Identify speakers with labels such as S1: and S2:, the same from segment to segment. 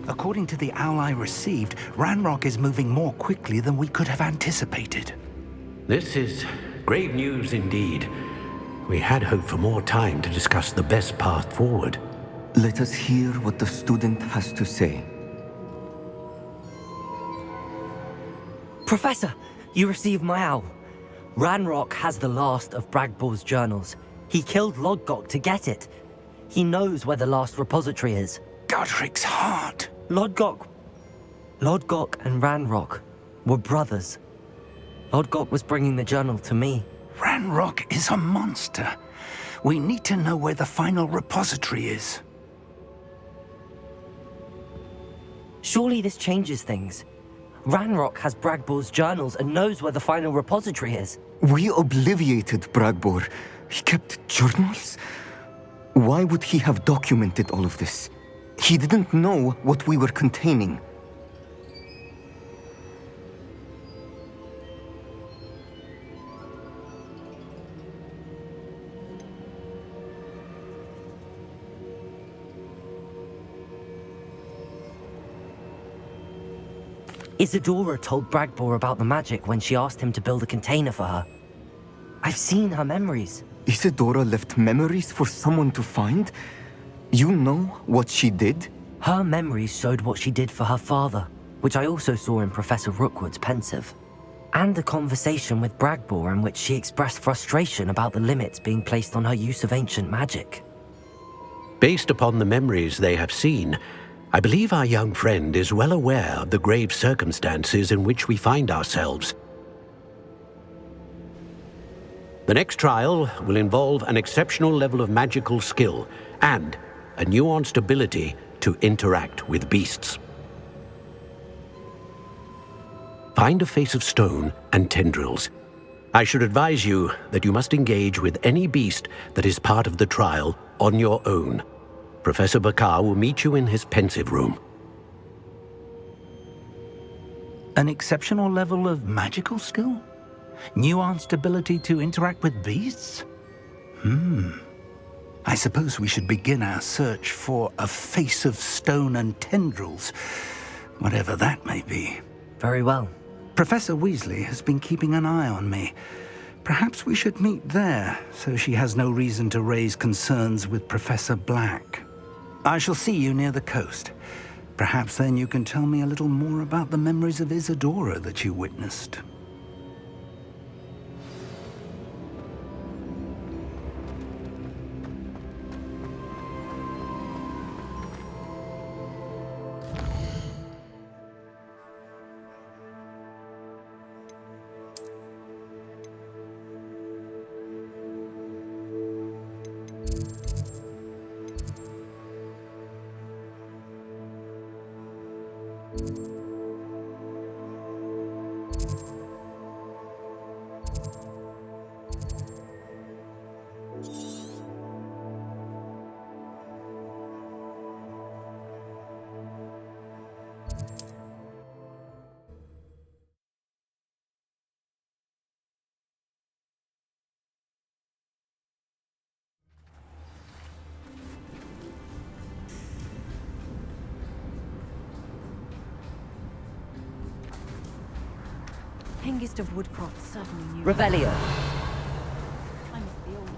S1: According to the owl I received, Ranrock is moving more quickly than we could have anticipated.
S2: This is grave news indeed. We had hoped for more time to discuss the best path forward.
S3: Let us hear what the student has to say.
S4: Professor, you received my owl. Ranrock has the last of Bragbor's journals. He killed Lodgok to get it. He knows where the last repository is.
S1: Godric's heart.
S4: Lodgok and Ranrock were brothers. Lodgok was bringing the journal to me.
S1: Ranrock is a monster. We need to know where the final repository is.
S4: Surely this changes things. Ranrock has Bragbor's journals and knows where the final repository is.
S3: We obliviated Bragbor. He kept journals? Why would he have documented all of this? He didn't know what we were containing.
S4: Isadora told Bragbor about the magic when she asked him to build a container for her. I've seen her memories.
S3: Isadora left memories for someone to find? You know what she did?
S4: Her memories showed what she did for her father, which I also saw in Professor Rookwood's pensive. And a conversation with Bragbor in which she expressed frustration about the limits being placed on her use of ancient magic.
S2: Based upon the memories they have seen, I believe our young friend is well aware of the grave circumstances in which we find ourselves. The next trial will involve an exceptional level of magical skill and a nuanced ability to interact with beasts. Find a face of stone and tendrils. I should advise you that you must engage with any beast that is part of the trial on your own. Professor Bakar will meet you in his pensive room.
S1: An exceptional level of magical skill? Nuanced ability to interact with beasts? I suppose we should begin our search for a face of stone and tendrils, whatever that may be.
S4: Very well.
S1: Professor Weasley has been keeping an eye on me. Perhaps we should meet there, so she has no reason to raise concerns with Professor Black. I shall see you near the coast. Perhaps then you can tell me a little more about the memories of Isadora that you witnessed.
S5: Hengist of Woodcroft certainly knew.
S4: Revelio.
S5: I must be old.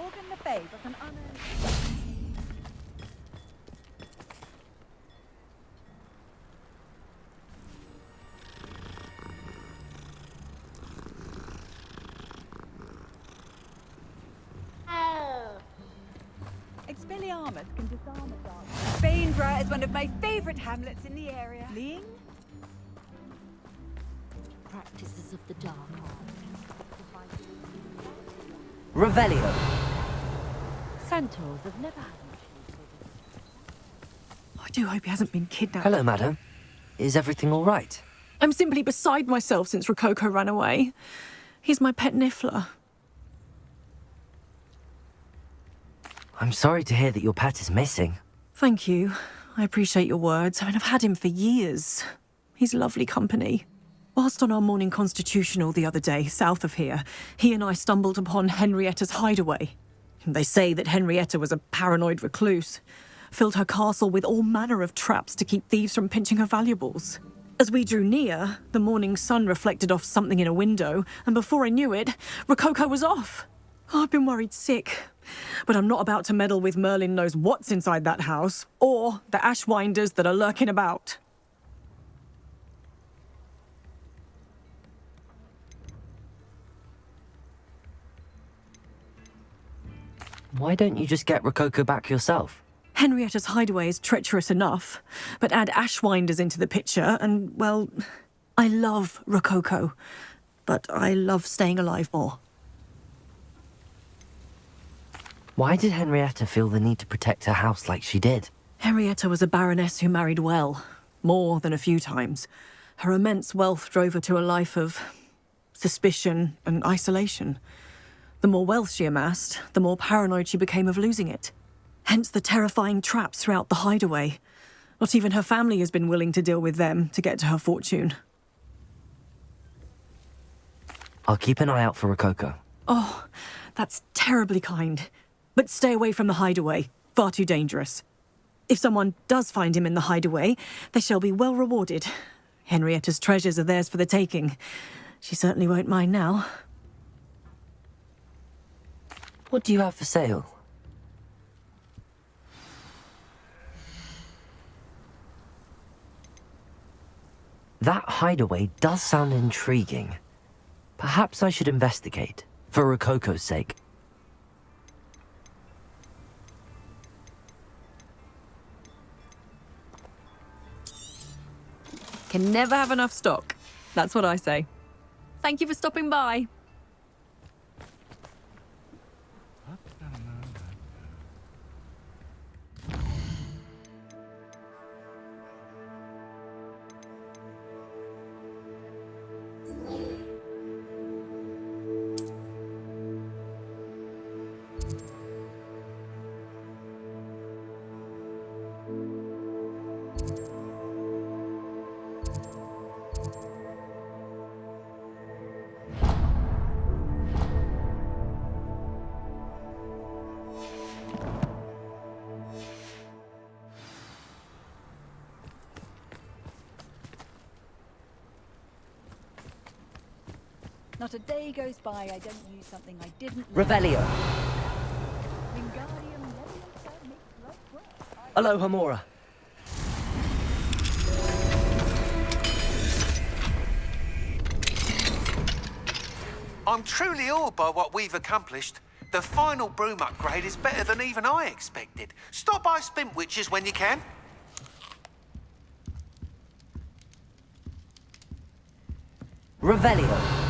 S5: organ the favour of an unearned... Expelliarmus can disarm a dark. Bainborough is one of my favourite hamlets in the area. Ling?
S6: Practices of the dark arts.
S4: Revelio.
S6: Centaurs have never had much use for
S7: I do hope he hasn't been kidnapped.
S4: Hello, madam. Is everything all right?
S7: I'm simply beside myself since Rococo ran away. He's my pet Niffler.
S4: I'm sorry to hear that your pet is missing.
S7: Thank you. I appreciate your words. I mean, I've had him for years. He's lovely company. Whilst on our morning constitutional the other day, south of here, he and I stumbled upon Henrietta's hideaway. They say that Henrietta was a paranoid recluse, filled her castle with all manner of traps to keep thieves from pinching her valuables. As we drew near, the morning sun reflected off something in a window, and before I knew it, Rococo was off. Oh, I've been worried sick. But I'm not about to meddle with Merlin knows what's inside that house, or the ashwinders that are lurking about.
S4: Why don't you just get Rococo back yourself?
S7: Henrietta's hideaway is treacherous enough, but add ashwinders into the picture and, well, I love Rococo, but I love staying alive more.
S4: Why did Henrietta feel the need to protect her house like she did?
S7: Henrietta was a baroness who married well, more than a few times. Her immense wealth drove her to a life of suspicion and isolation. The more wealth she amassed, the more paranoid she became of losing it. Hence the terrifying traps throughout the hideaway. Not even her family has been willing to deal with them to get to her fortune.
S4: I'll keep an eye out for Rococo.
S7: Oh, that's terribly kind. But stay away from the hideaway. Far too dangerous. If someone does find him in the hideaway, they shall be well rewarded. Henrietta's treasures are theirs for the taking. She certainly won't mind now.
S4: What do you have for sale? That hideaway does sound intriguing. Perhaps I should investigate, for Rococo's sake.
S8: Can never have enough stock. That's what I say. Thank you for stopping by.
S5: Not a day goes by I don't use something I didn't...
S4: Revelio.
S5: Wingardium Leviosa makes life work.
S4: Aloha Mora.
S9: I'm truly awed by what we've accomplished. The final broom upgrade is better than even I expected. Stop by Spintwitches when you can.
S4: Revelio.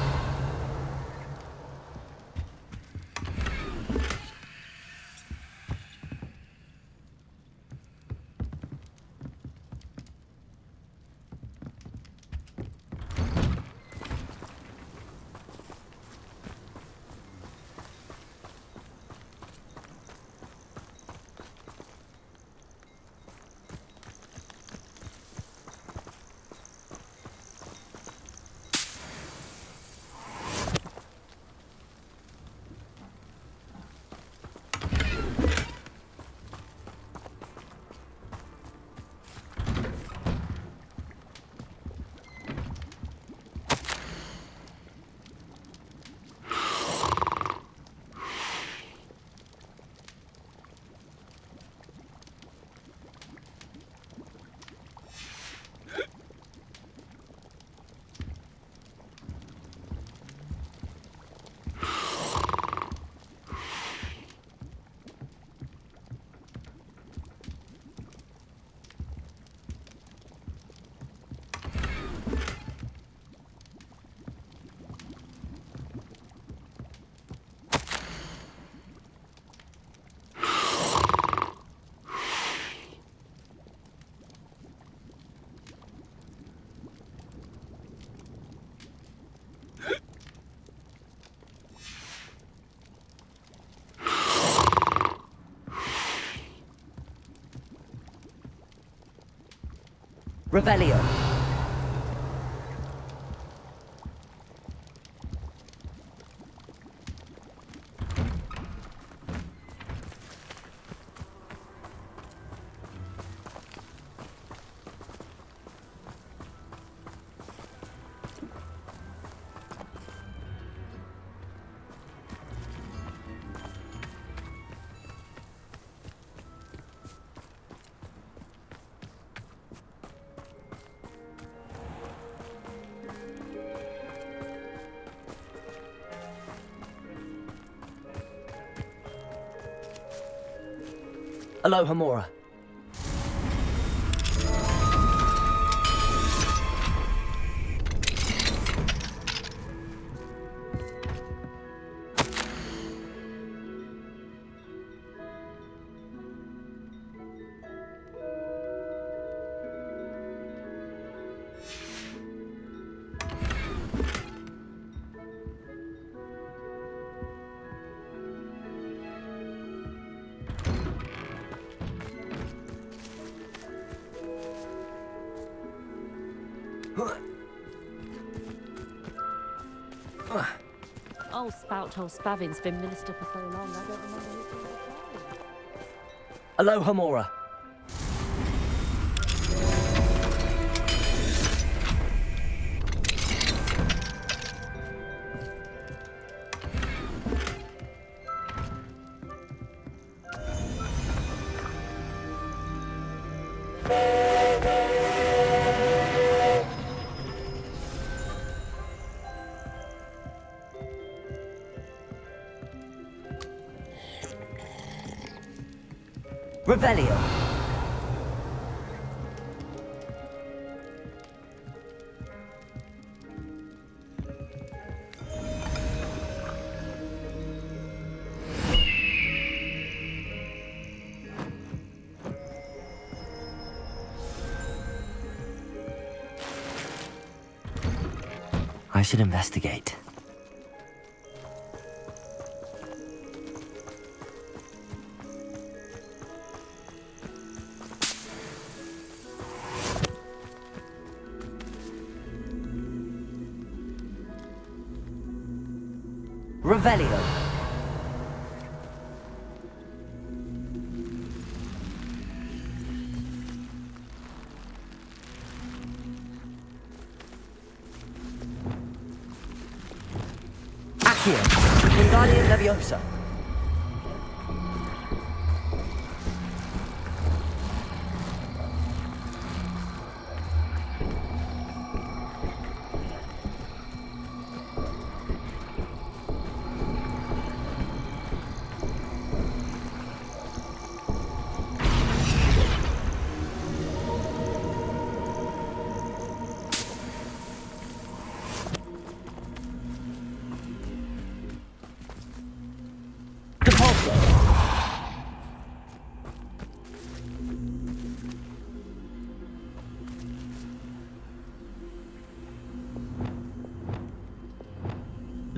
S4: Revelio. Aloha Mora.
S6: Old spout old Spavin's been minister for so long, I don't remember who told it.
S4: Aloha Mora. Revelio. I should investigate. Revelio. Accio. Wingardium Leviosa.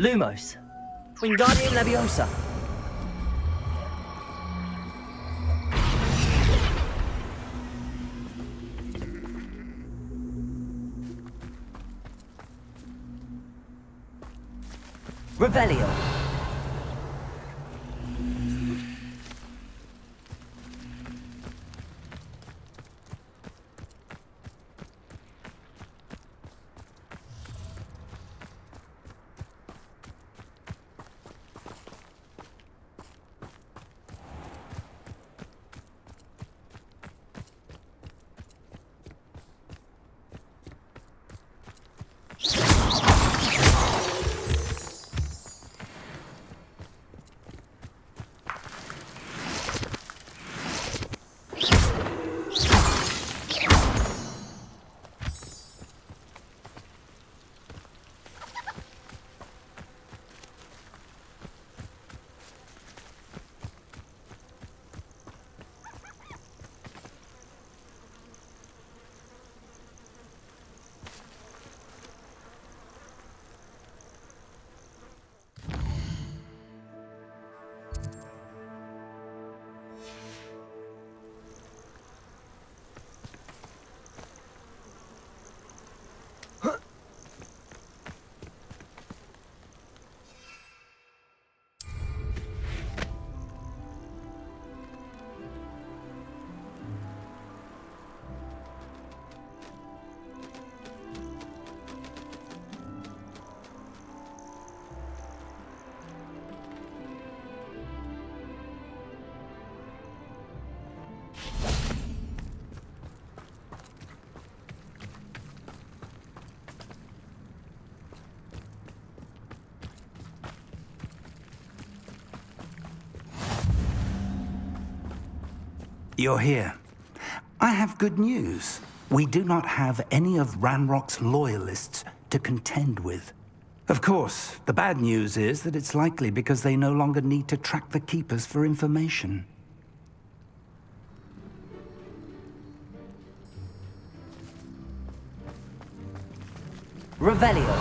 S4: Lumos. Wingardium Leviosa. Revelio.
S1: You're here. I have good news. We do not have any of Ranrock's loyalists to contend with. Of course, the bad news is that it's likely because they no longer need to track the Keepers for information.
S4: Revelio.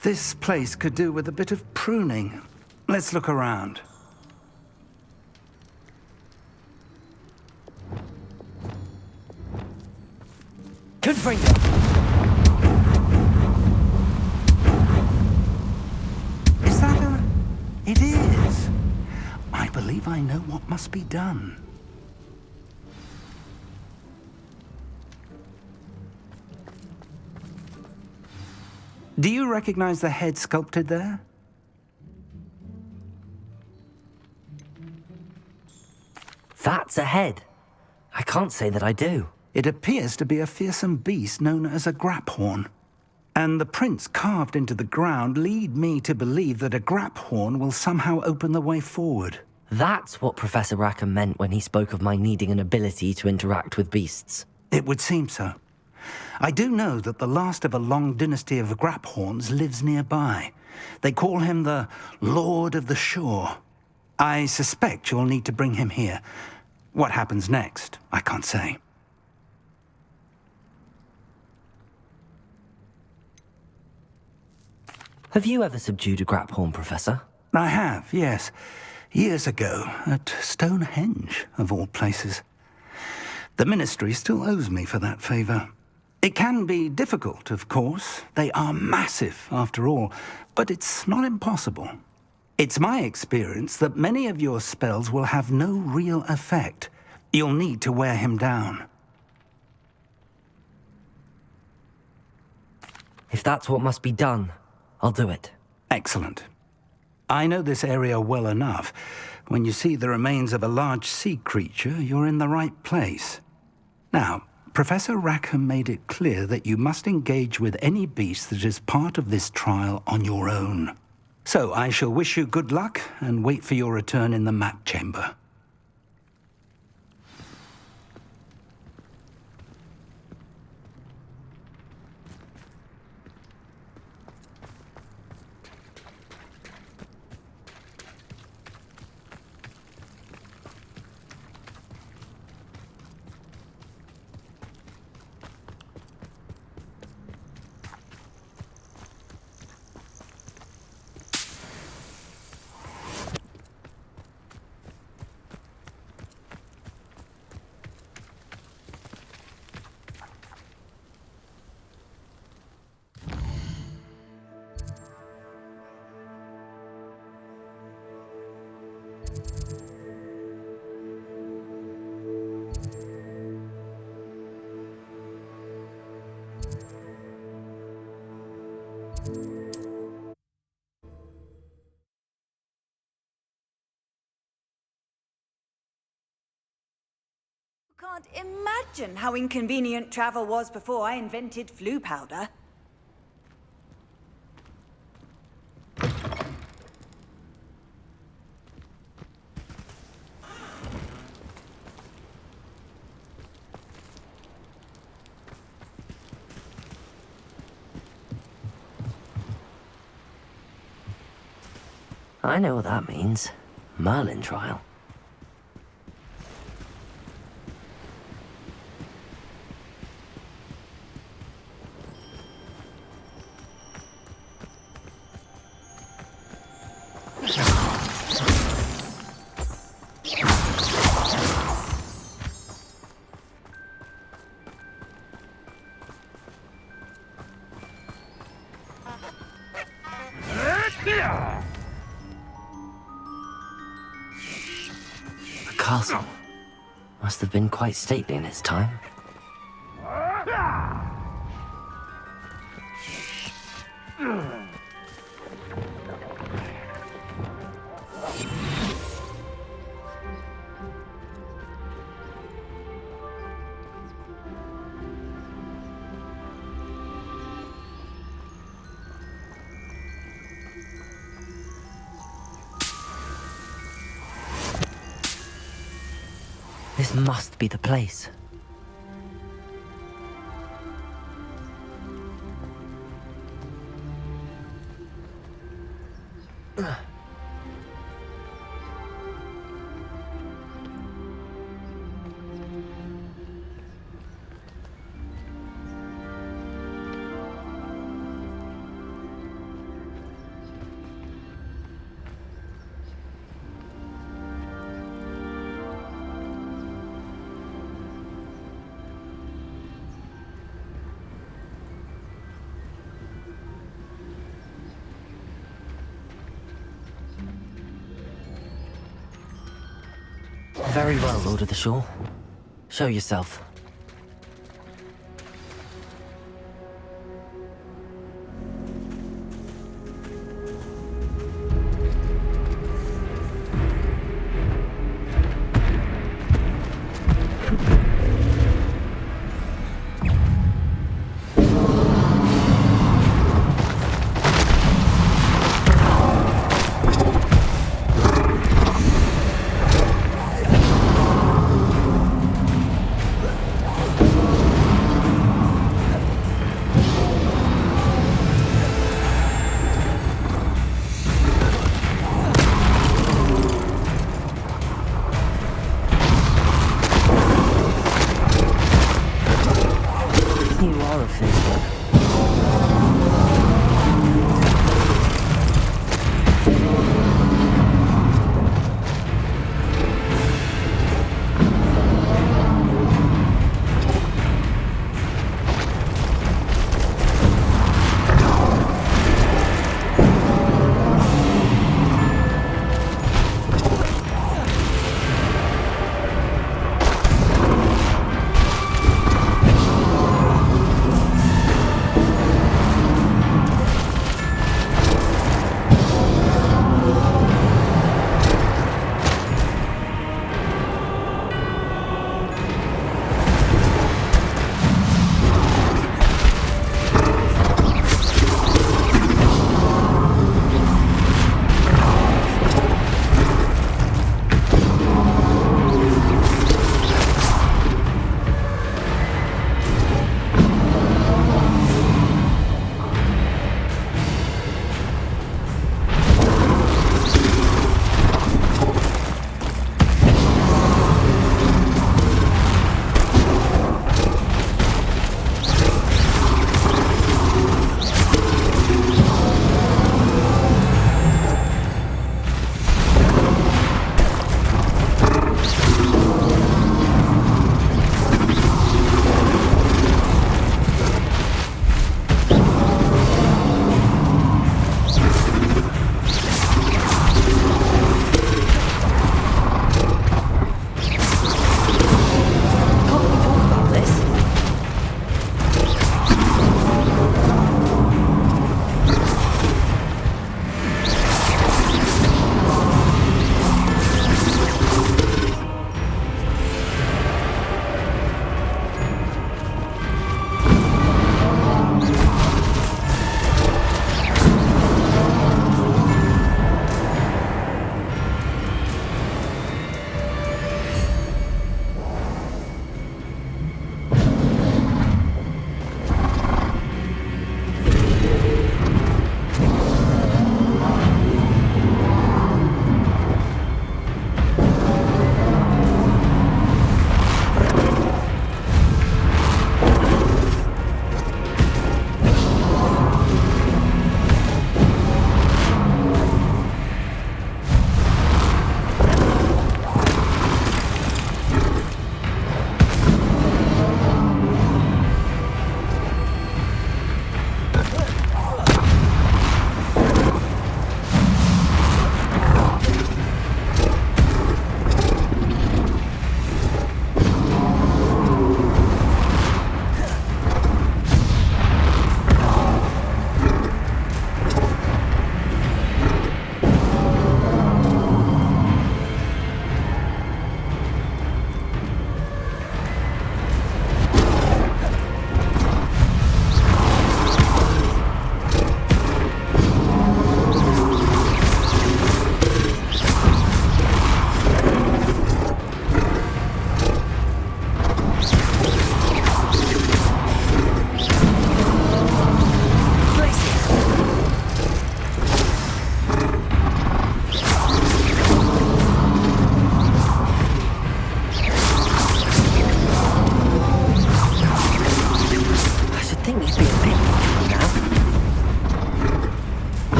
S1: This place could do with a bit of pruning. Let's look around.
S4: Confringo.
S1: Is that a... It is. I believe I know what must be done. Do you recognize the head sculpted there?
S4: That's a head. I can't say that I do.
S1: It appears to be a fearsome beast known as a graphorn. And the prints carved into the ground lead me to believe that a graphorn will somehow open the way forward.
S4: That's what Professor Rackham meant when he spoke of my needing an ability to interact with beasts.
S1: It would seem so. I do know that the last of a long dynasty of graphorns lives nearby. They call him the Lord of the Shore. I suspect you'll need to bring him here. What happens next, I can't say.
S4: Have you ever subdued a graphorn, Professor?
S1: I have, yes. Years ago, at Stonehenge, of all places. The Ministry still owes me for that favor. It can be difficult, of course. They are massive, after all, but it's not impossible. It's my experience that many of your spells will have no real effect. You'll need to wear him down.
S4: If that's what must be done, I'll do it.
S1: Excellent. I know this area well enough. When you see the remains of a large sea creature, you're in the right place. Now, Professor Rackham made it clear that you must engage with any beast that is part of this trial on your own. So I shall wish you good luck and wait for your return in the map chamber.
S5: Can't imagine how inconvenient travel was before I invented flu powder.
S4: I know what that means. Merlin trial. The castle must have been quite stately in its time. must be the place. Very well, Lord of the Shore. Show yourself.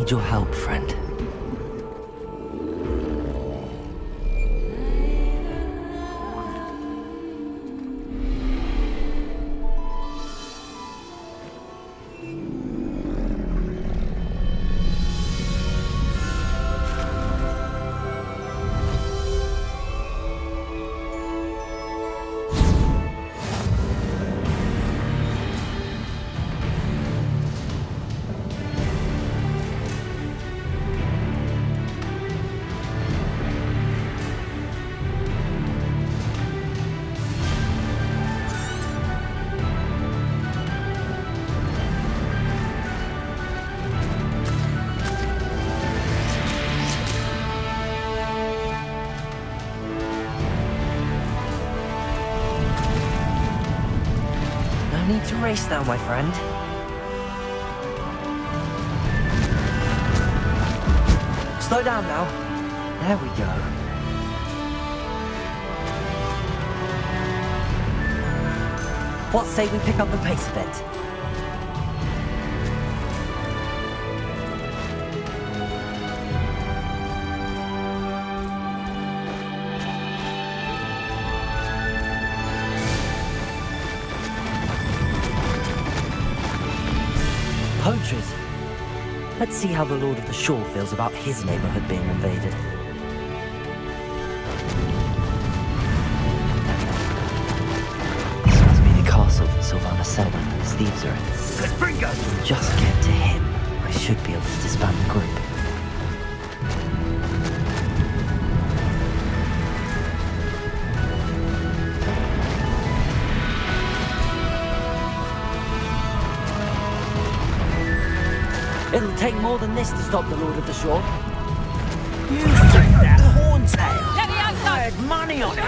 S4: need your help, friend. Need to race now, my friend. Slow down now. There we go. What say we pick up the pace a bit? Poachers. Let's see how the Lord of the Shore feels about his neighborhood being invaded. This must be the castle that Sylvana Selwyn and his thieves are in.
S1: Let's bring us!
S4: Just get to him. I should be able to disband the group. It'll take more than this to stop the Lord of the Shore.
S1: You think that horntail?
S6: Let me outside!
S1: I had money on it!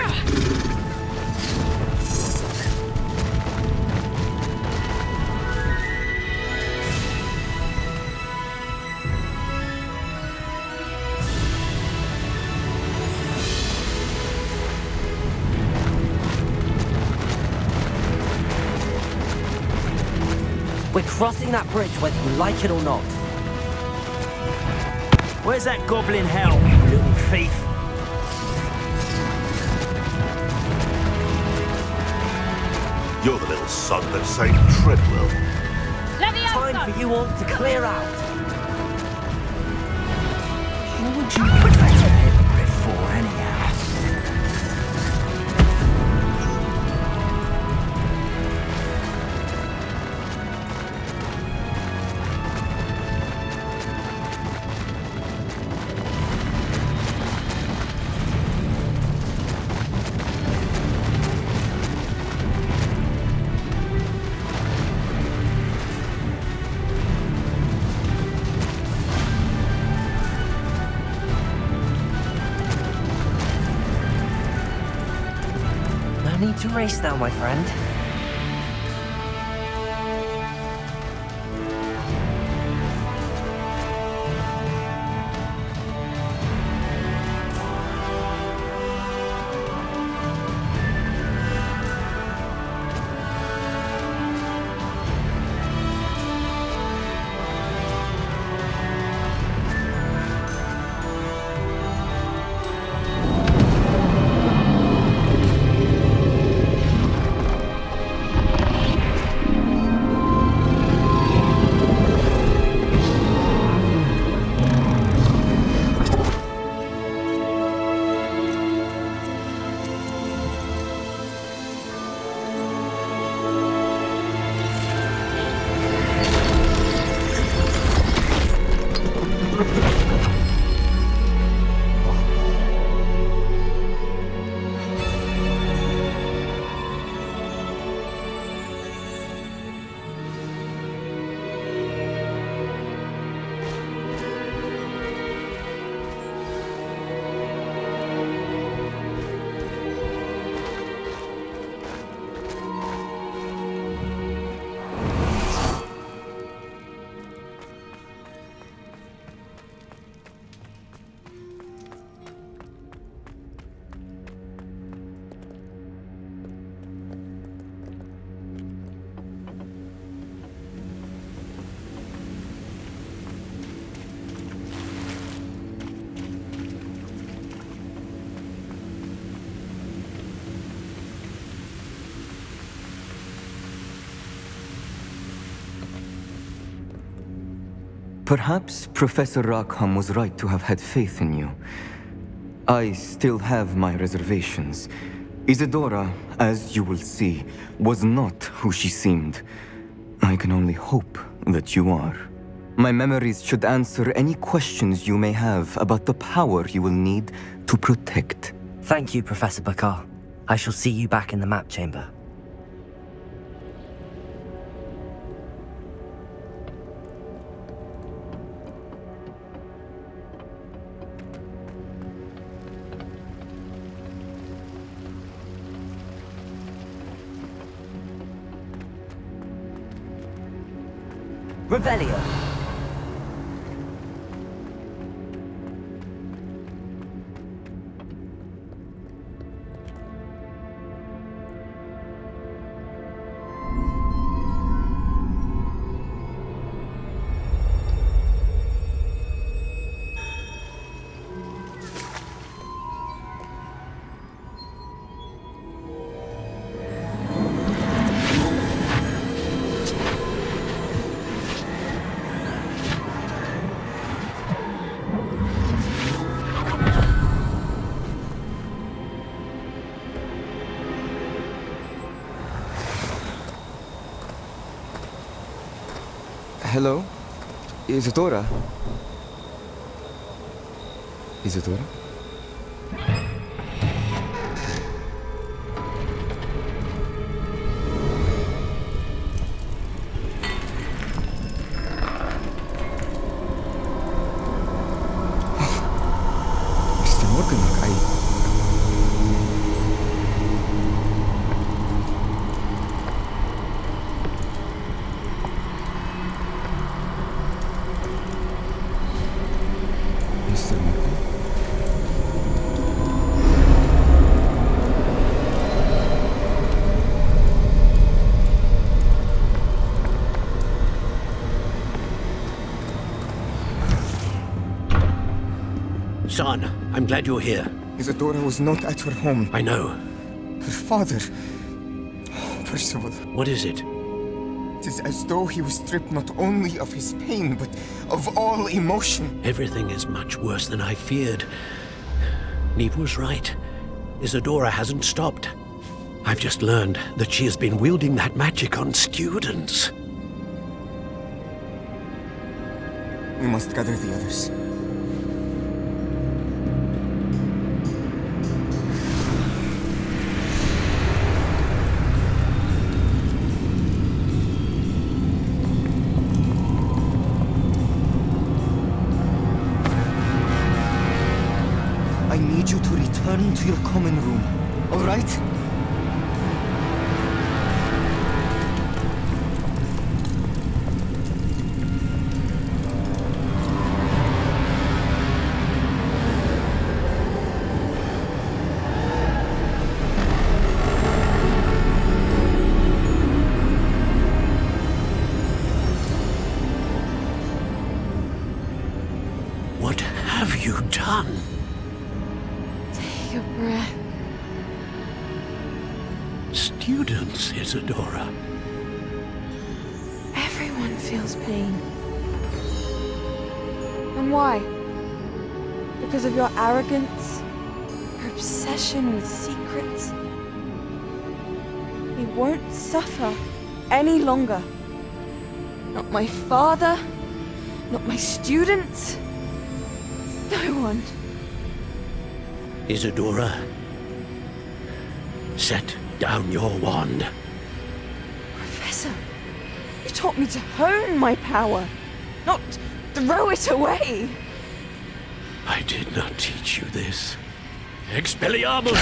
S4: We're crossing that bridge whether you like it or not.
S1: Where's that goblin hell, you little thief?
S10: You're the little son that saved Treadwell.
S6: Let me outside!
S4: Time for you all to clear out.
S1: What would you put that to him before, anyhow?
S4: Need to race now, my friend.
S3: Perhaps Professor Rackham was right to have had faith in you. I still have my reservations. Isadora, as you will see, was not who she seemed. I can only hope that you are. My memories should answer any questions you may have about the power you will need to protect.
S4: Thank you, Professor Bakar. I shall see you back in the map chamber. Revelio.
S3: Hello? Isadora? Isadora? Mr. Morganlock, Mr. Morgan?
S2: Son, I'm glad you're here.
S3: Isadora was not at her home.
S2: I know.
S3: Her father... Oh, Percival.
S2: What is it?
S3: It is as though he was stripped not only of his pain, but of all emotion.
S2: Everything is much worse than I feared. Neve was right. Isadora hasn't stopped. I've just learned that she has been wielding that magic on students.
S3: We must gather the others. I need you to return to your common room, all right?
S2: What have you done?
S6: Take a breath.
S2: Students, Isadora.
S6: Everyone feels pain. And why? Because of your arrogance? Your obsession with secrets? We won't suffer any longer. Not my father, not my students. No one.
S2: Isadora, set down your wand.
S6: Professor, you taught me to hone my power, not throw it away.
S2: I did not teach you this. Expelliarmus!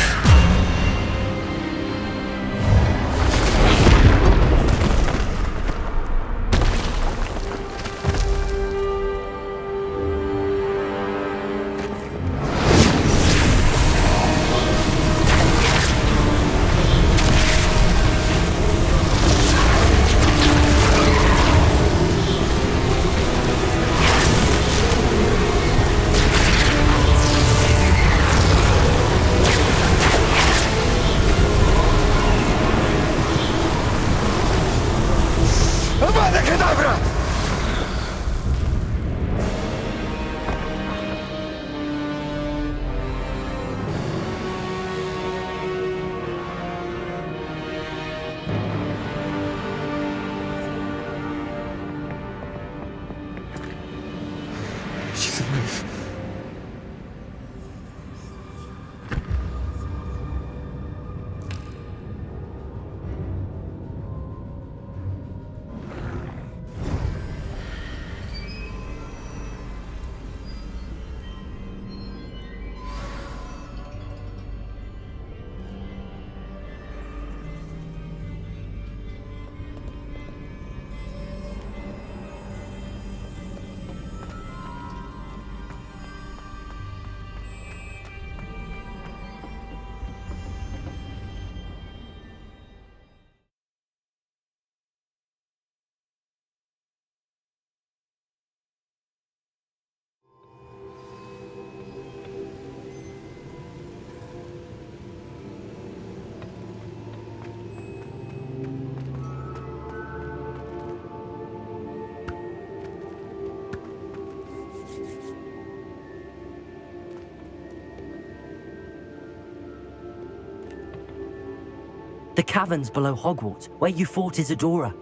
S4: The caverns below Hogwarts, where you fought Isadora.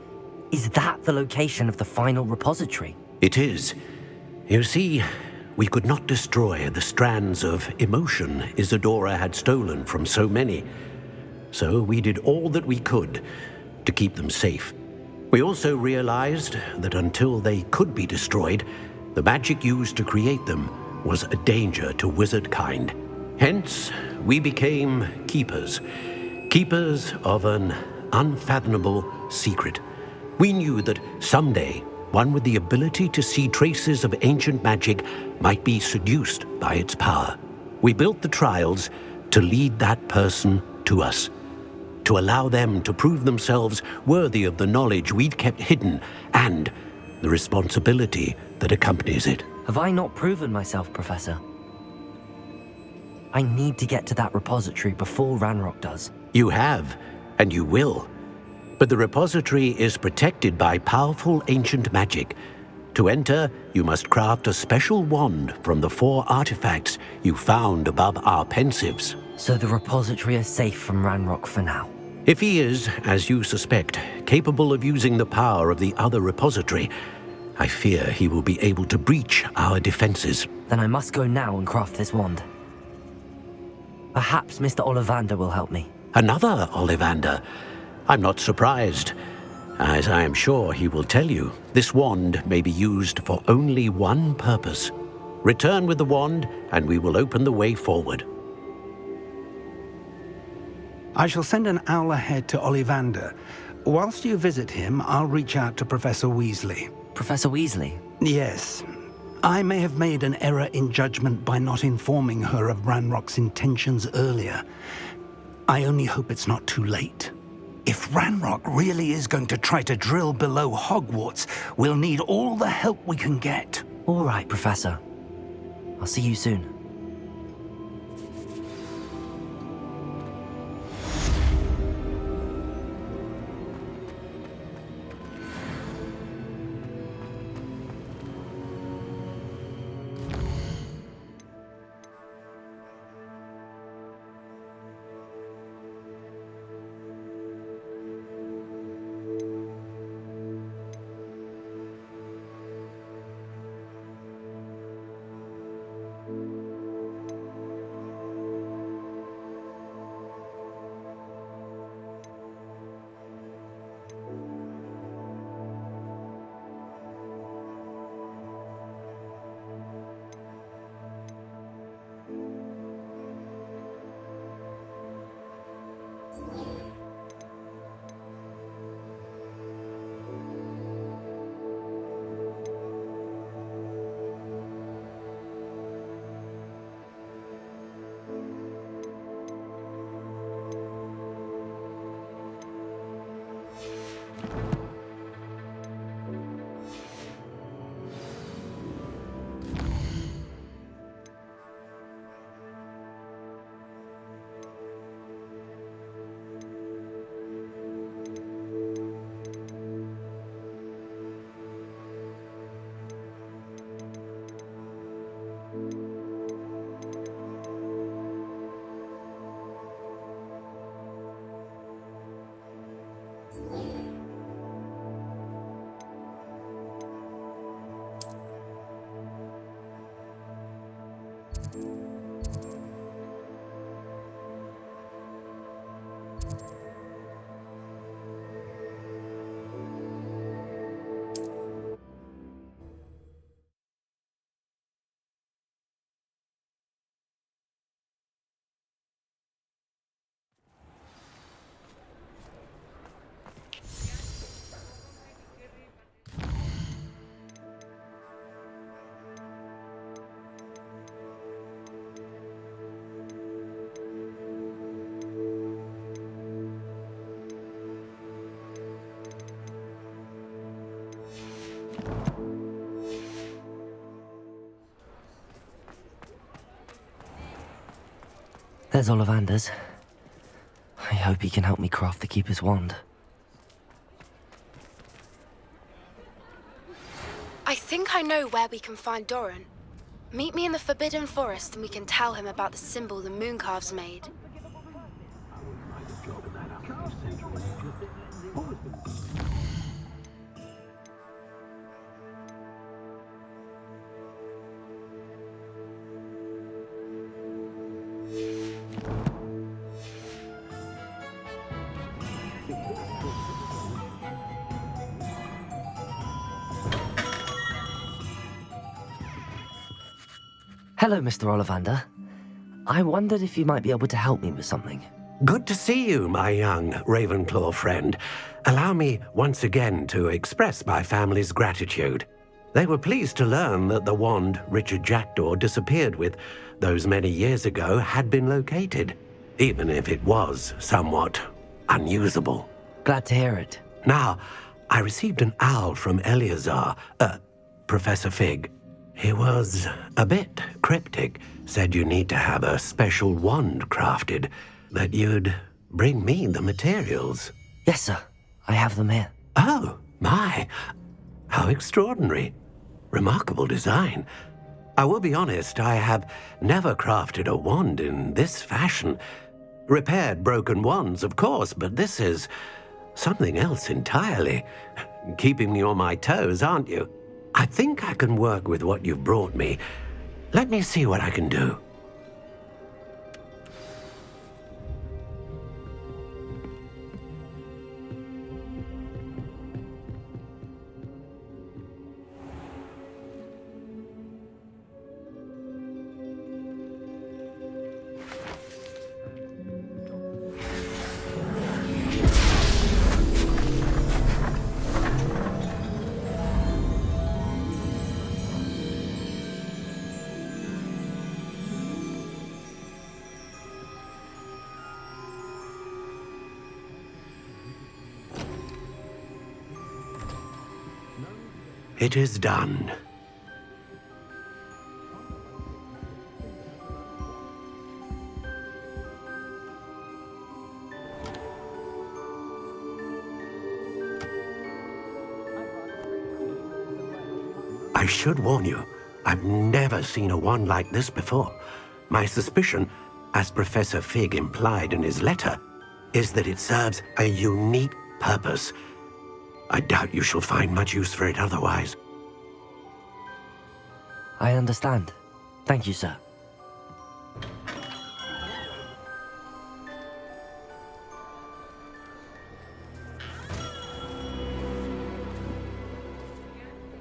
S4: Is that the location of the final repository?
S2: It is. You see, we could not destroy the strands of emotion Isadora had stolen from so many. So we did all that we could to keep them safe. We also realized that until they could be destroyed, the magic used to create them was a danger to wizard kind. Hence, we became keepers. Keepers of an unfathomable secret. We knew that someday, one with the ability to see traces of ancient magic might be seduced by its power. We built the trials to lead that person to us, to allow them to prove themselves worthy of the knowledge we'd kept hidden and the responsibility that accompanies it.
S4: Have I not proven myself, Professor? I need to get to that repository before Ranrock does.
S2: You have, and you will. But the repository is protected by powerful ancient magic. To enter, you must craft a special wand from the 4 artifacts you found above our pensives.
S4: So the repository is safe from Ranrock for now.
S2: If he is, as you suspect, capable of using the power of the other repository, I fear he will be able to breach our defenses.
S4: Then I must go now and craft this wand. Perhaps Mr. Ollivander will help me.
S2: Another Ollivander? I'm not surprised. As I am sure he will tell you, this wand may be used for only one purpose. Return with the wand, and we will open the way forward.
S1: I shall send an owl ahead to Ollivander. Whilst you visit him, I'll reach out to Professor Weasley.
S4: Professor Weasley?
S1: Yes. I may have made an error in judgment by not informing her of Ranrock's intentions earlier. I only hope it's not too late. If Ranrock really is going to try to drill below Hogwarts, we'll need all the help we can get.
S4: All right, Professor. I'll see you soon. There's Ollivander's. I hope he can help me craft the Keeper's wand.
S11: I think I know where we can find Doran. Meet me in the Forbidden Forest and we can tell him about the symbol the Mooncalves made.
S4: Hello, Mr. Ollivander. I wondered if you might be able to help me with something.
S2: Good to see you, my young Ravenclaw friend. Allow me once again to express my family's gratitude. They were pleased to learn that the wand Richard Jackdaw disappeared with those many years ago had been located, even if it was somewhat unusable.
S4: Glad to hear it.
S2: Now, I received an owl from Eleazar, Professor Fig. He was a bit cryptic, said you need to have a special wand crafted, that you'd bring me the materials.
S4: Yes, sir. I have them here.
S2: Oh, my. How extraordinary. Remarkable design. I will be honest, I have never crafted a wand in this fashion. Repaired broken wands, of course, but this is something else entirely. Keeping me on my toes, aren't you? I think I can work with what you've brought me. Let me see what I can do. It is done. I should warn you, I've never seen a wand like this before. My suspicion, as Professor Fig implied in his letter, is that it serves a unique purpose. I doubt you shall find much use for it otherwise.
S4: I understand. Thank you, sir.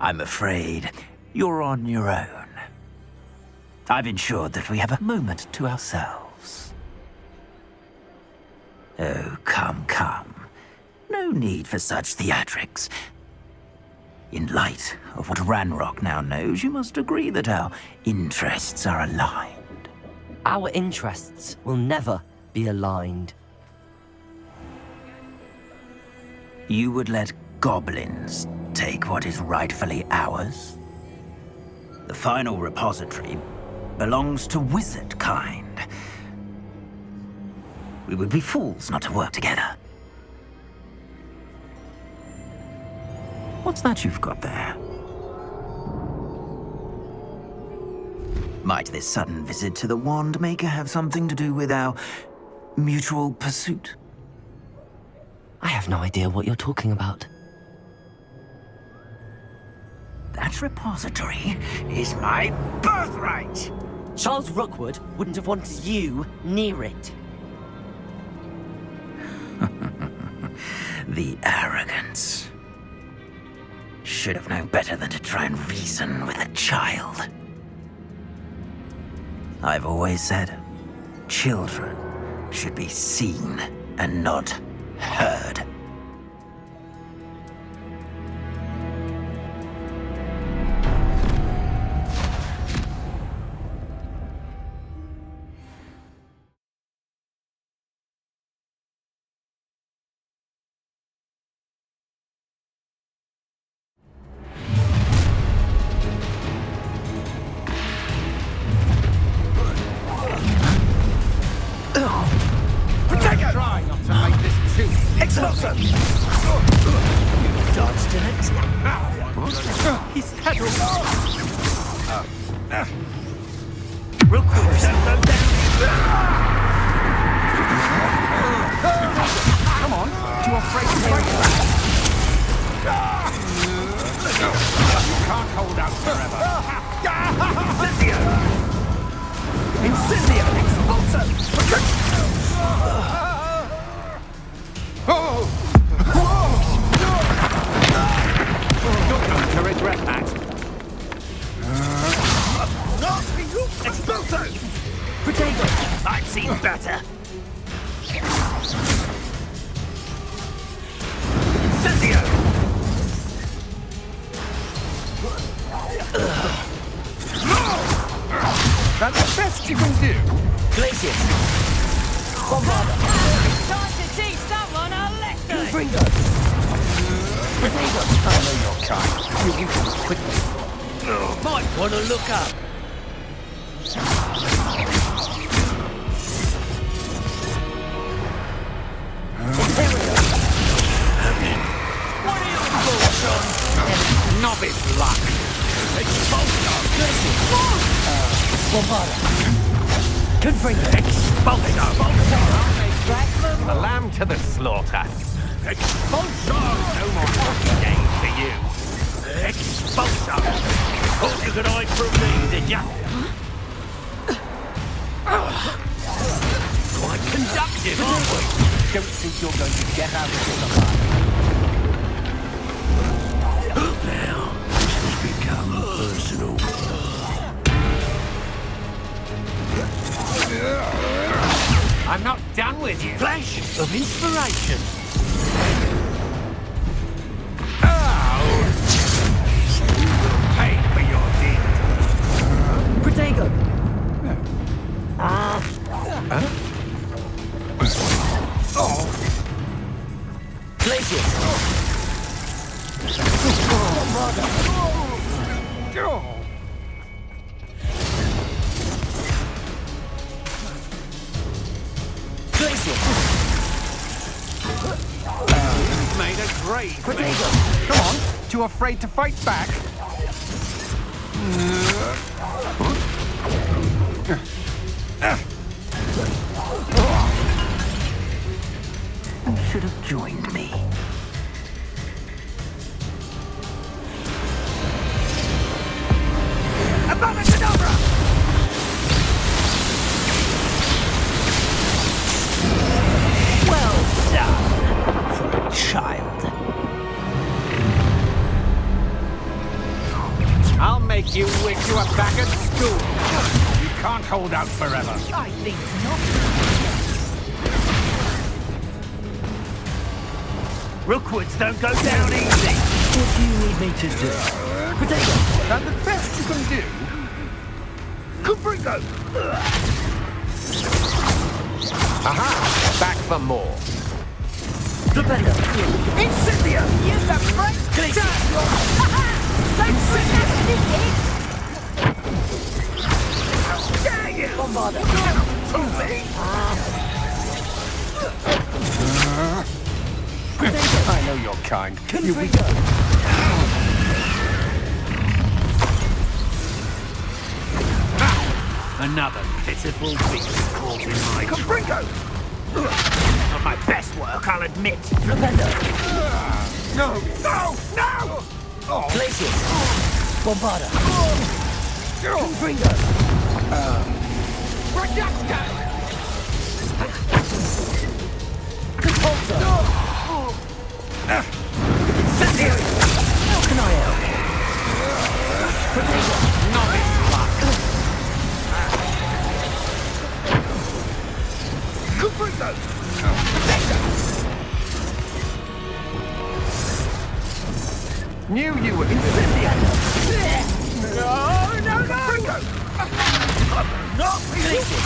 S12: I'm afraid you're on your own. I've ensured that we have a moment to ourselves. Oh, come, come. No need for such theatrics. In light of what Ranrock now knows, you must agree that our interests are aligned.
S4: Our interests will never be aligned.
S12: You would let goblins take what is rightfully ours? The final repository belongs to wizard kind. We would be fools not to work together. What's that you've got there? Might this sudden visit to the Wand Maker have something to do with our mutual pursuit?
S4: I have no idea what you're talking about.
S12: That repository is my birthright!
S4: Charles Rookwood wouldn't have wanted you near it.
S12: The arrogance. Should have known better than to try and reason with a child. I've always said, children should be seen and not heard.
S9: Come on, you afraid can't hold out forever.
S12: Incendio! Expulso!
S9: You're going to regret that.
S12: Expulso! Potato! I've seen better. Incendio!
S9: That's the best you can do.
S12: Glacius! Bombarda!
S5: Time to teach someone a lesson!
S12: Confringo! Potato!
S9: I know your kind. You use them quickly.
S12: Might want to look up.
S9: What are your thoughts on novice luck? Expulso!
S12: Bombarda! Confringo!
S9: Expulso! The lamb to the slaughter. Expulso! No more hockey game for you. Expulso! Thought you could hide from me, did ya? Quite conductive, aren't we? Don't think you're going to get out of this alive.
S2: Now, this has become personal.
S9: I'm not done with you. Flash of inspiration. Pay for your deed.
S12: Protego! Glacius! Glacius!
S9: You've made a grave.
S12: Protego!
S9: Come on. Too afraid to fight back?
S12: You should have joined me. Abacadabra! Well done for a child.
S9: I'll make you wish you were back at school. You can't hold out forever.
S12: I think not. Rookwoods don't go down easy. What do you need me to do? Potato!
S9: That's the best you can do.
S12: Confringo!
S9: Aha! Back for more.
S12: Defender! Incendio!
S5: Use the break!
S12: Glacius!
S5: Don't
S12: Bombarda!
S9: I know your kind.
S12: Confringo!
S9: Another pitiful beast caught in my
S12: Confringo!
S9: Not my best work, I'll admit.
S12: Defender!
S9: No! No! No! Oh.
S12: Glacius! Bombarda! Confringo!
S9: Reducto!
S12: Compulso! Incendio! How can I help? Potato!
S9: Novice luck.
S12: Confringo!
S9: Knew you were
S12: Incendio!
S9: No!
S12: Confringo! Not Glacius!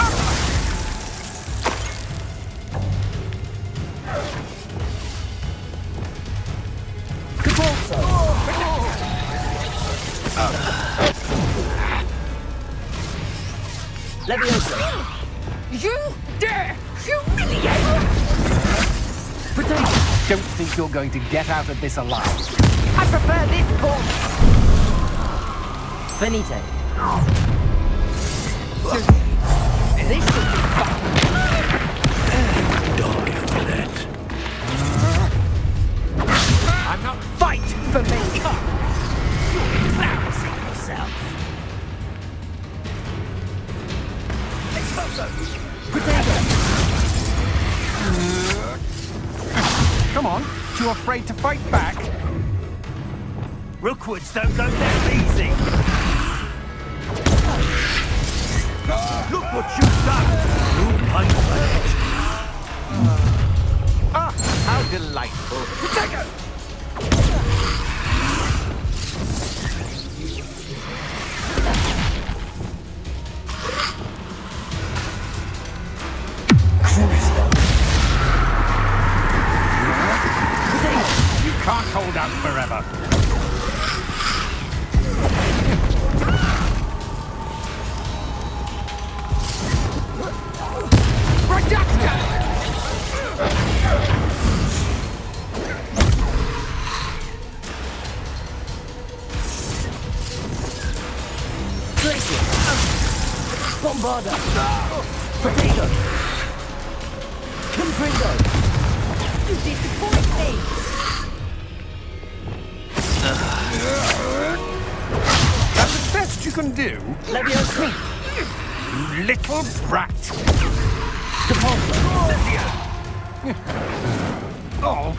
S12: Compulso! Leviosa!
S5: You dare humiliate!
S12: Potato!
S9: Don't think you're going to get out of this alive.
S5: I prefer this form.
S4: Finite.
S5: This should be fun.
S2: Die for that.
S9: Come on, too afraid to fight back?
S12: Rookwoods don't go down easy. Look what you've done! You paid for it.
S9: Ah, how delightful. Take it! You can't hold out forever.
S4: Bombarda! Potato! Confringo!
S5: You disappoint me!
S9: That's the best you can do?
S4: Leviosa!
S9: You little brat!
S4: Depulso!
S9: Oh,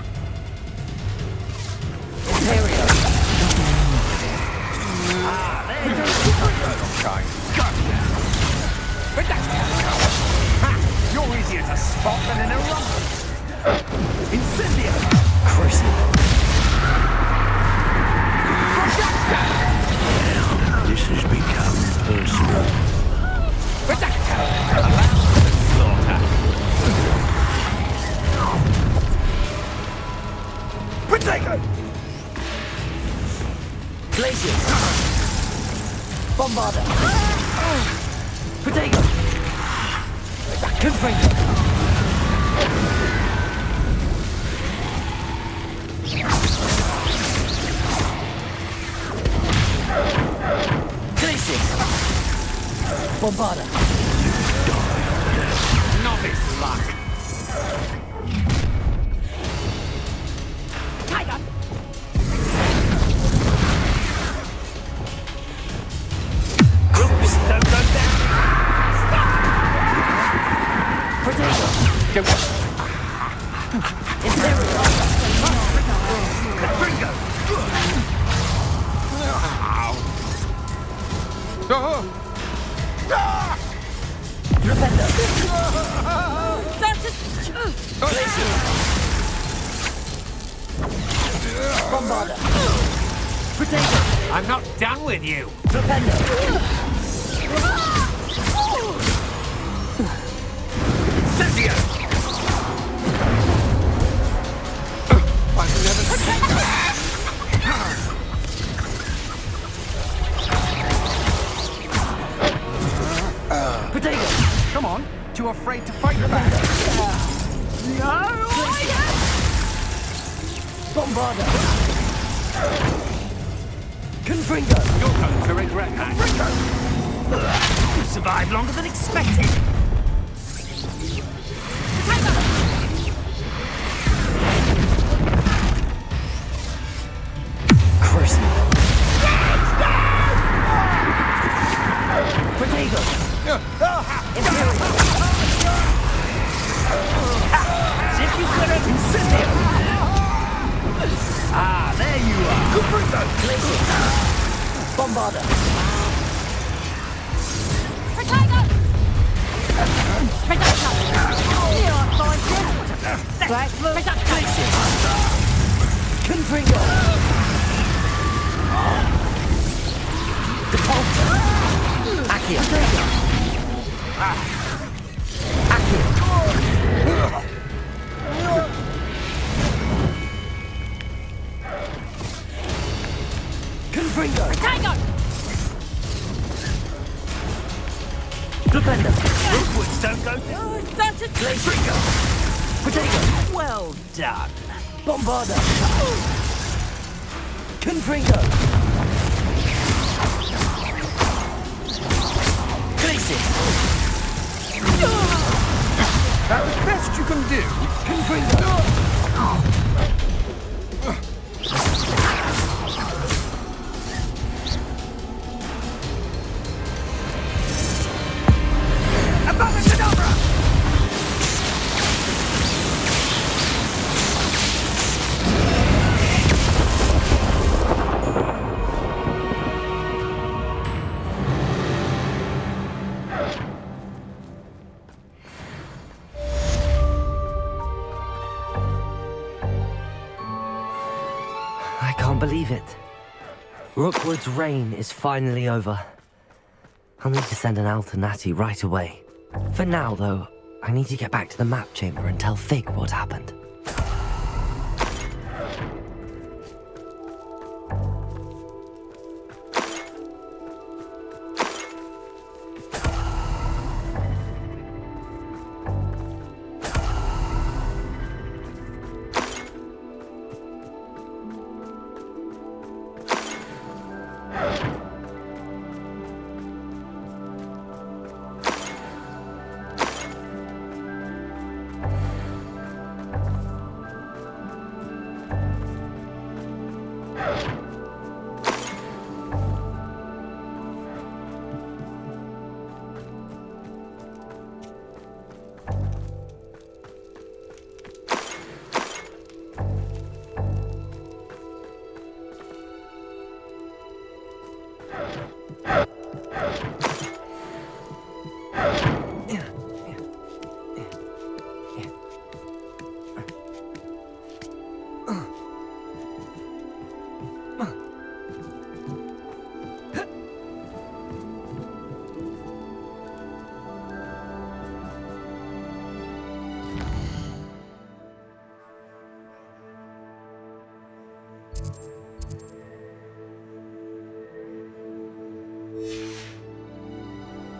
S4: Ontario!
S9: kind. But that's ha! You're easier to spot than an eruption.
S12: Incendio! This has become personal.
S9: Allow the slaughter.
S12: Potato!
S4: Glaciers! Bombarda! Potato! Confringo! Glaciers! Bombarda!
S9: Novice luck.
S5: Tiger!
S12: Rookwoods don't go down.
S4: Potato!
S9: Go.
S4: Imperial!
S12: Confringo!
S9: Oh.
S4: Rependo!
S5: Glacier!
S4: Bombarda! Potato!
S9: I'm not done with you.
S4: Rependo!
S12: Incendio!
S9: I've never
S4: Potato!
S9: Come on, too afraid to fight back.
S4: Bombarda! Confringo!
S9: You're going to regret that.
S12: You survived longer than expected.
S4: Cursing! Potato! Imperial!
S12: As if you could have Incendio! Ah, there you are. Confringo!
S4: Glaciers! Bombarda!
S5: Potato! Potato! Here I find you! Potato!
S4: Confringo! Depulso! Accio! Accio! Confringo!
S5: Potato!
S4: Rependo!
S12: Rookwoods don't go down.
S5: Such a
S4: Confringo! Potato!
S12: Well done.
S4: Bombarda! Confringo! Glaciers!
S9: That's the best you can do.
S4: Confringo! believe it. Rookwood's reign is finally over. I'll need to send an owl to Natty right away. For now, though, I need to get back to the map chamber and tell Fig what happened.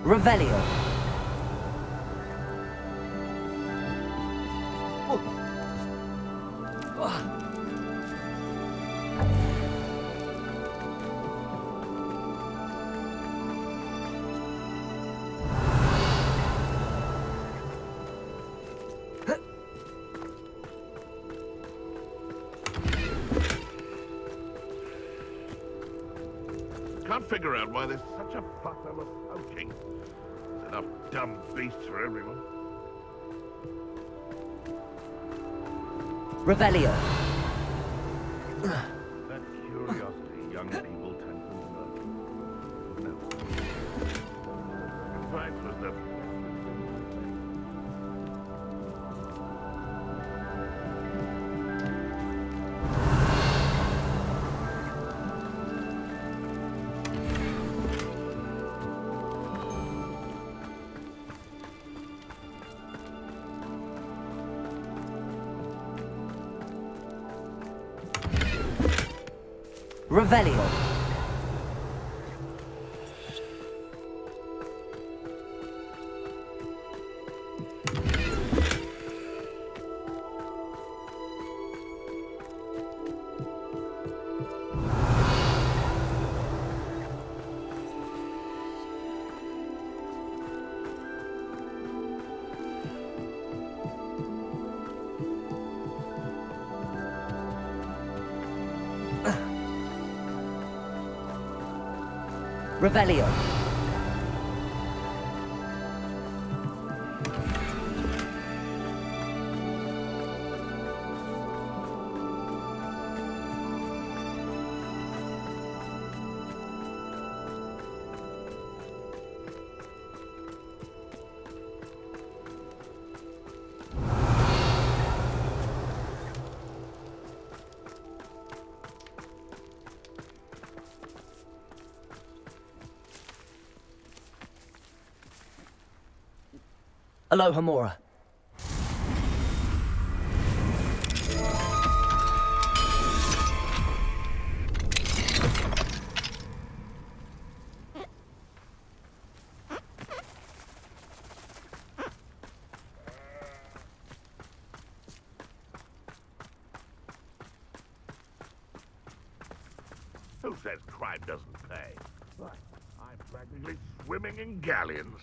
S4: Revelio.
S10: Can't figure out why there's such a fuss over poking. There's enough dumb beasts for everyone.
S4: Revelio.
S10: That curiosity young people tend to know. No. Right, was the...
S4: Revelio. Revelio. Aloha Mora.
S10: Who says crime doesn't pay? Right. I'm practically swimming in galleons.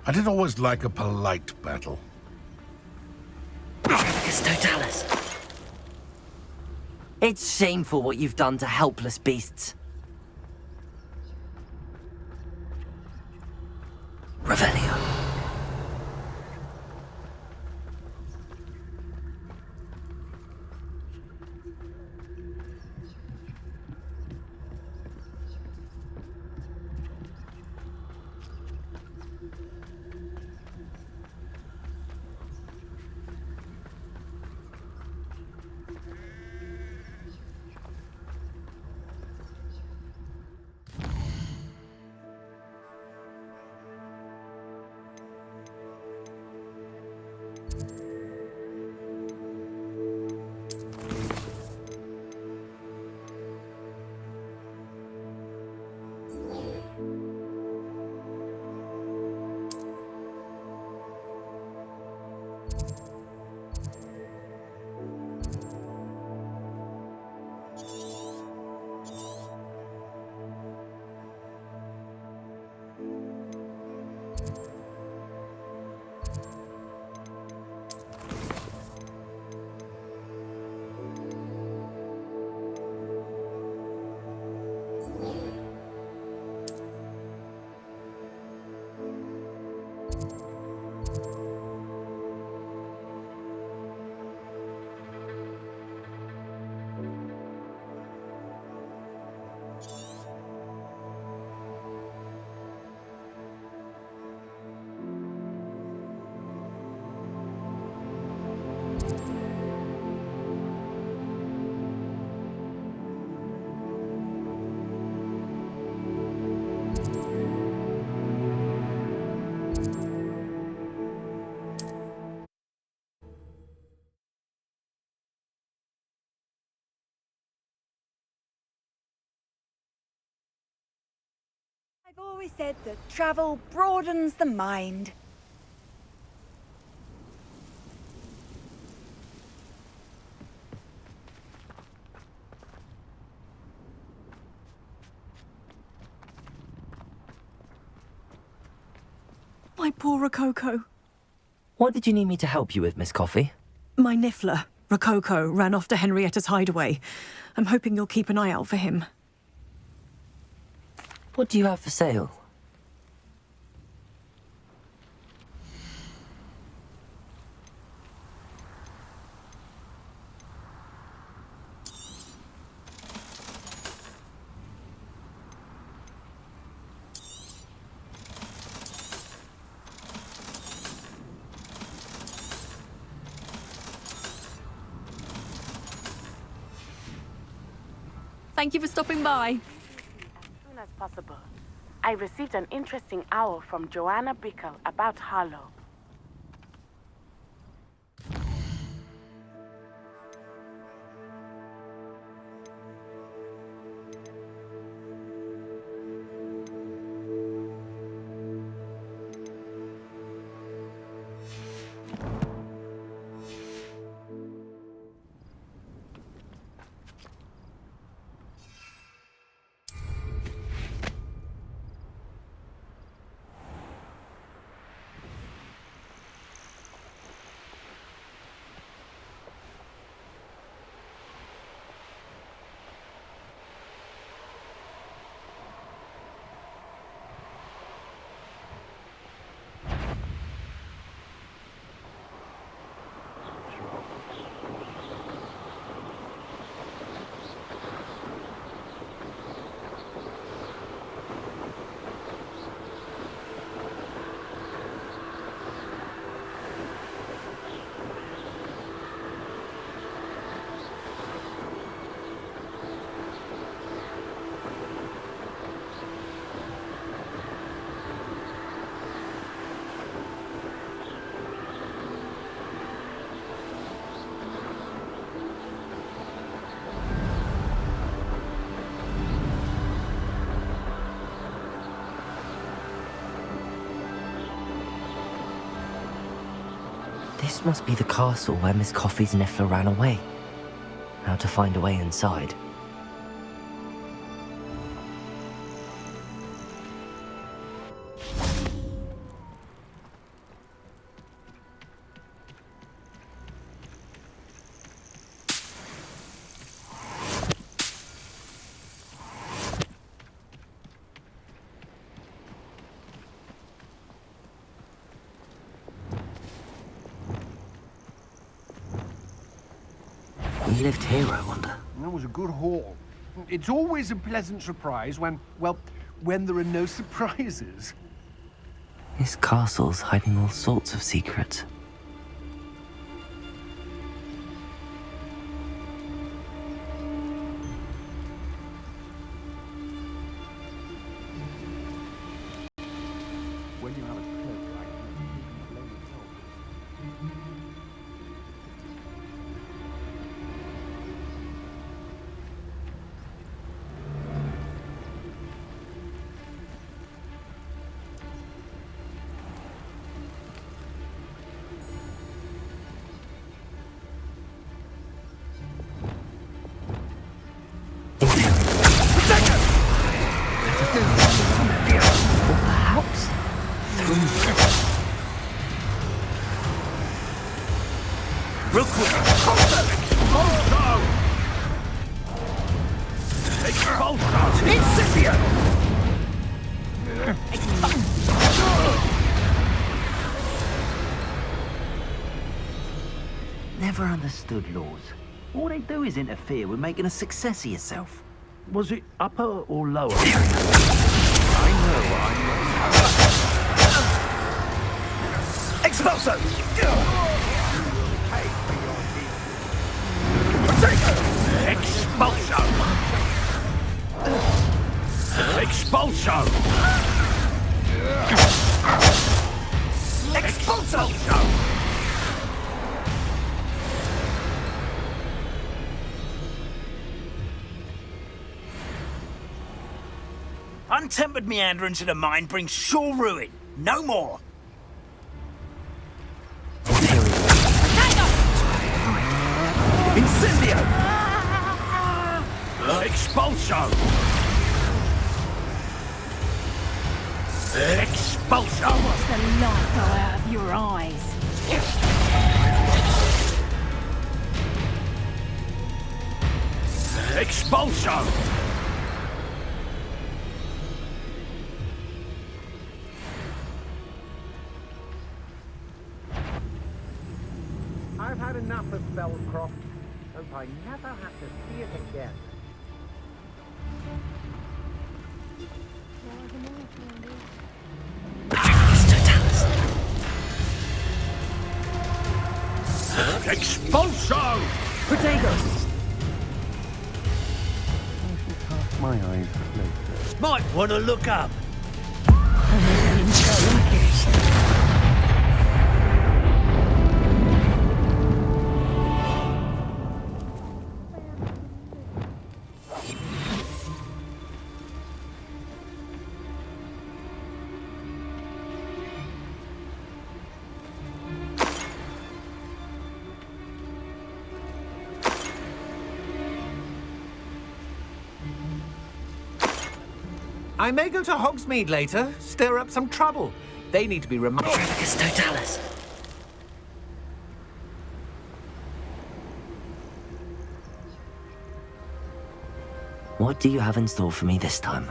S10: I did always like a polite battle.
S4: Totalis. It's shameful what you've done to helpless beasts. Revelio.
S5: I've always said that travel broadens the mind.
S7: My poor Rococo.
S4: What did you need me to help you with, Miss Coffee?
S7: My niffler, Rococo, ran off to Henrietta's hideaway. I'm hoping you'll keep an eye out for him.
S4: What do you have for sale?
S8: Thank you for stopping by.
S13: As soon as possible. I received an interesting owl from Joanna Bickle about Harlow.
S4: This must be the castle where Miss Coffee's niffler ran away. How to find a way inside. He lived here, I wonder.
S9: That was a good haul. It's always a pleasant surprise when, well, when there are no surprises.
S4: This castle's hiding all sorts of secrets.
S9: When you have a cloak like this, you can blame yourself. Rookwood! Expulso! Expulso!
S12: Incipio! Never understood laws. All they do is interfere with making a success of yourself.
S9: Was it upper or lower?
S12: Expulso!
S9: Expulso! Expulso!
S12: Expulso! Untempered meander into the mind brings sure ruin. No more. Incendio!
S9: Expulso! Expulso!
S5: Watch the light go out of your eyes.
S9: Expulso!
S14: I've had enough of Spellcroft. Hope I never have to see it again.
S9: Expulso!
S8: Potatoes!
S14: My eyes later.
S9: Might want to look up.
S14: I may go to Hogsmeade later, stir up some trouble. They need to be reminded.
S4: Totalis. What do you have in store for me this time?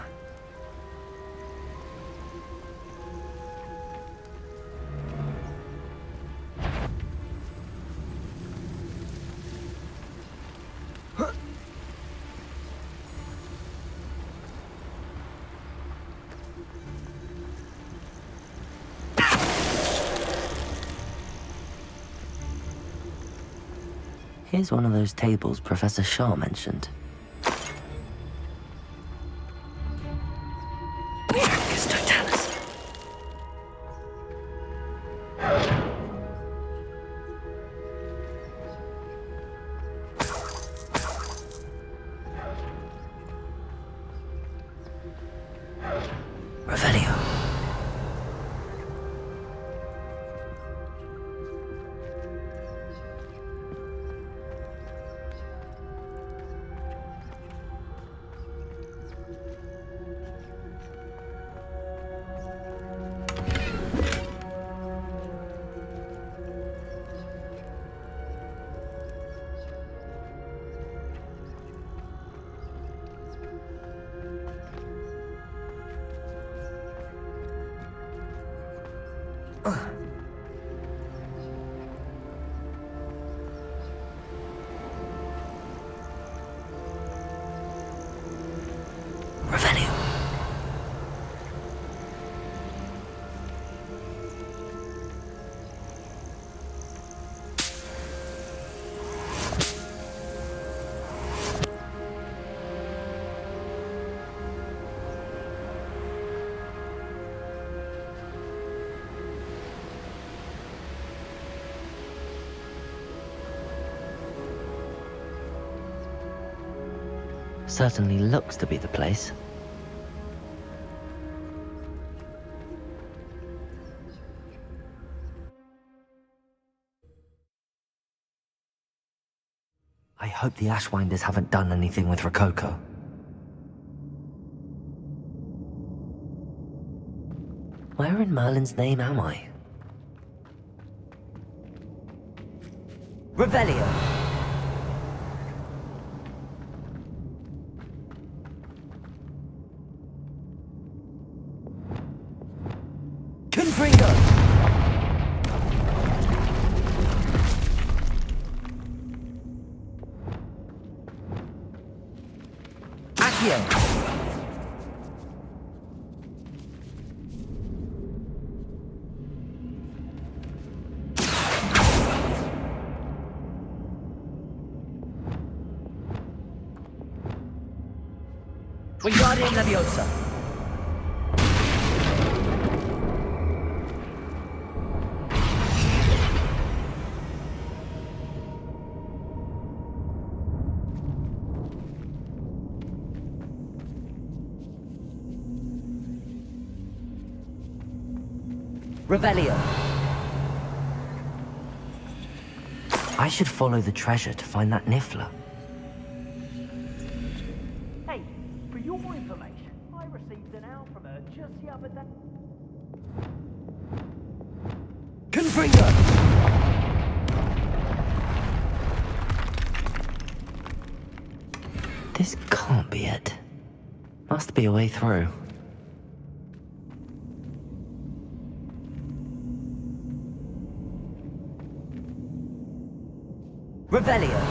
S4: Here's one of those tables Professor Shaw mentioned. Totalis. Revelio. Revelio. Certainly looks to be the place. I hope the Ashwinders haven't done anything with Rococo. Where in Merlin's name am I? Revelio. Confringo. Accio. Wingardium Leviosa. Revelio. I should follow the treasure to find that Niffler.
S15: Hey, for your information, I received an owl from her just the other day.
S4: Confringo! This can't be it. Must be a way through. Revelio.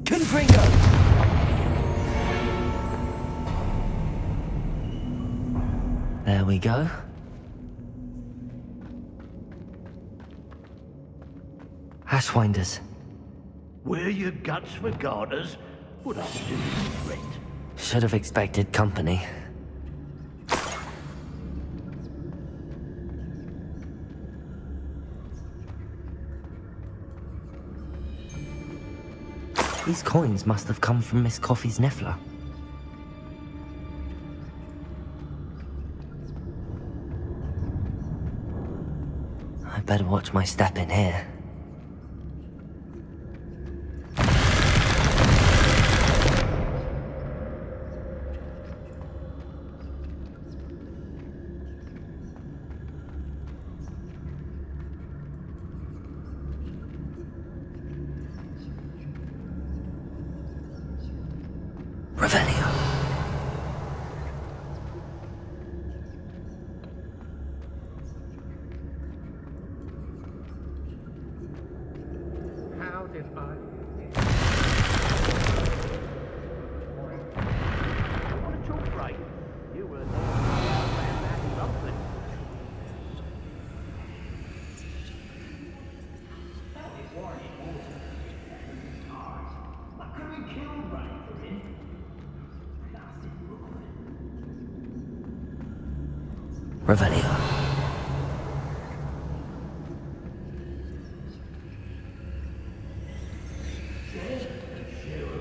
S4: Confringo! There we go. Ashwinders.
S12: Were your guts for garters? What a silly threat.
S4: Should have expected company. These coins must have come from Miss Coffee's Niffler. I better watch my step in here. Revelio.
S14: How did I?
S12: What a chalk break. You were there around that something. I couldn't kill Ray for him.
S4: Revelio.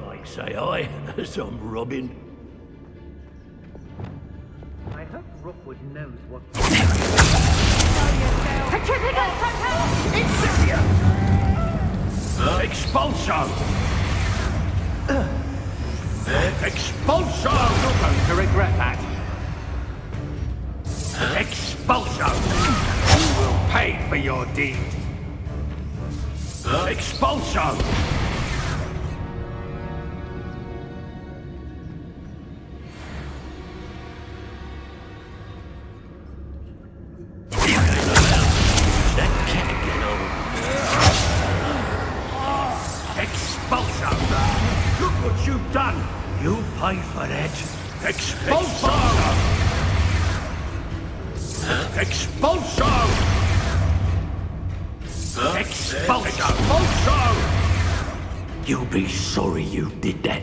S12: Like say I, as I'm robbing.
S14: I hope Rookwood knows what.
S12: Expulso! Expulso!
S14: You're going to regret that.
S12: Expulso! You will pay for your deed. Expulso! Look what you've done! You pay for that! Expulso! Expulso! Expulso! You'll be sorry you did that.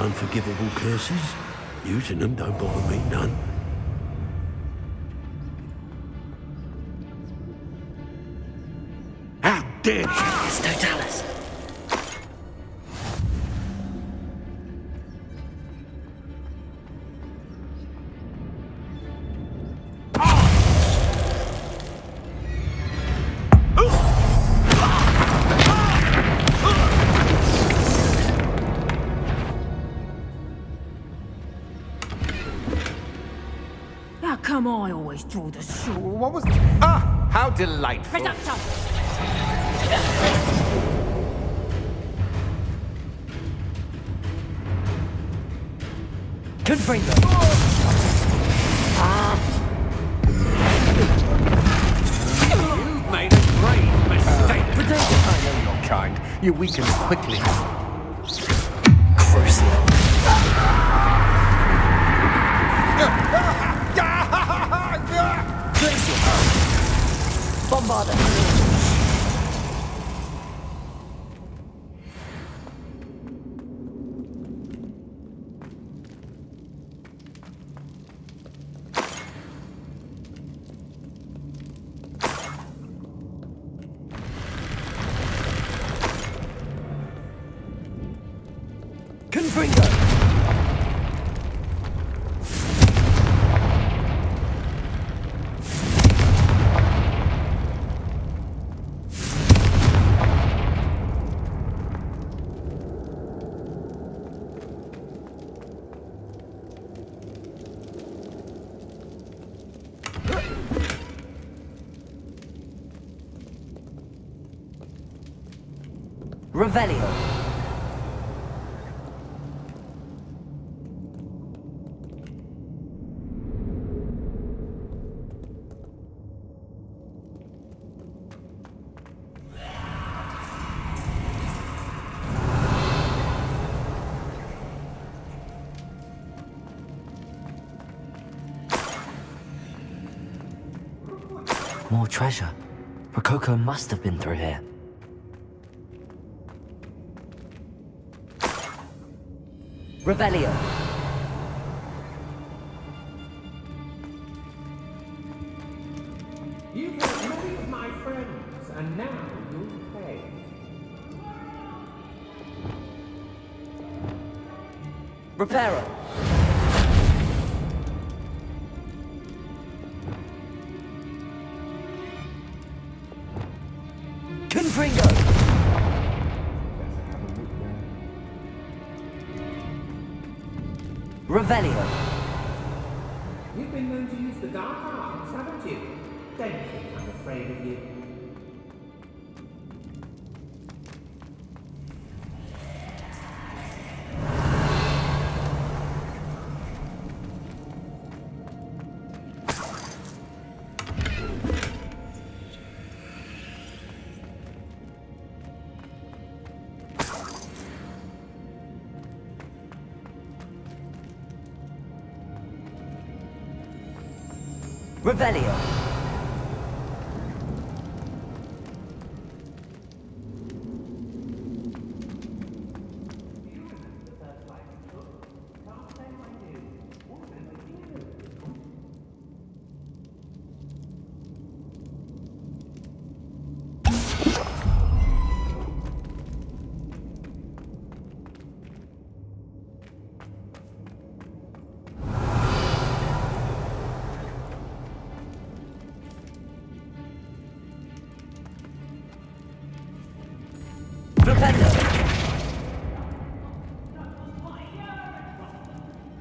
S2: unforgivable curses. Using them don't bother me none. How dare you!
S4: It's Totalis.
S6: How come I always draw the short?
S14: What was... Ah! How delightful.
S6: Reductor!
S4: Confringo!
S14: You've made a grave mistake.
S4: Potato!
S14: I know your kind. You weaken quickly.
S4: Crucial. Bombarder. Confringo. Revelio. More treasure. Rococo must have been through here. Revelio.
S9: You've hurt many of my friends, and now you'll pay.
S4: Reparo. Confringo. Revelio.
S9: You've been known to use the dark arts, haven't you? Don't think I'm afraid of you.
S4: Revelio.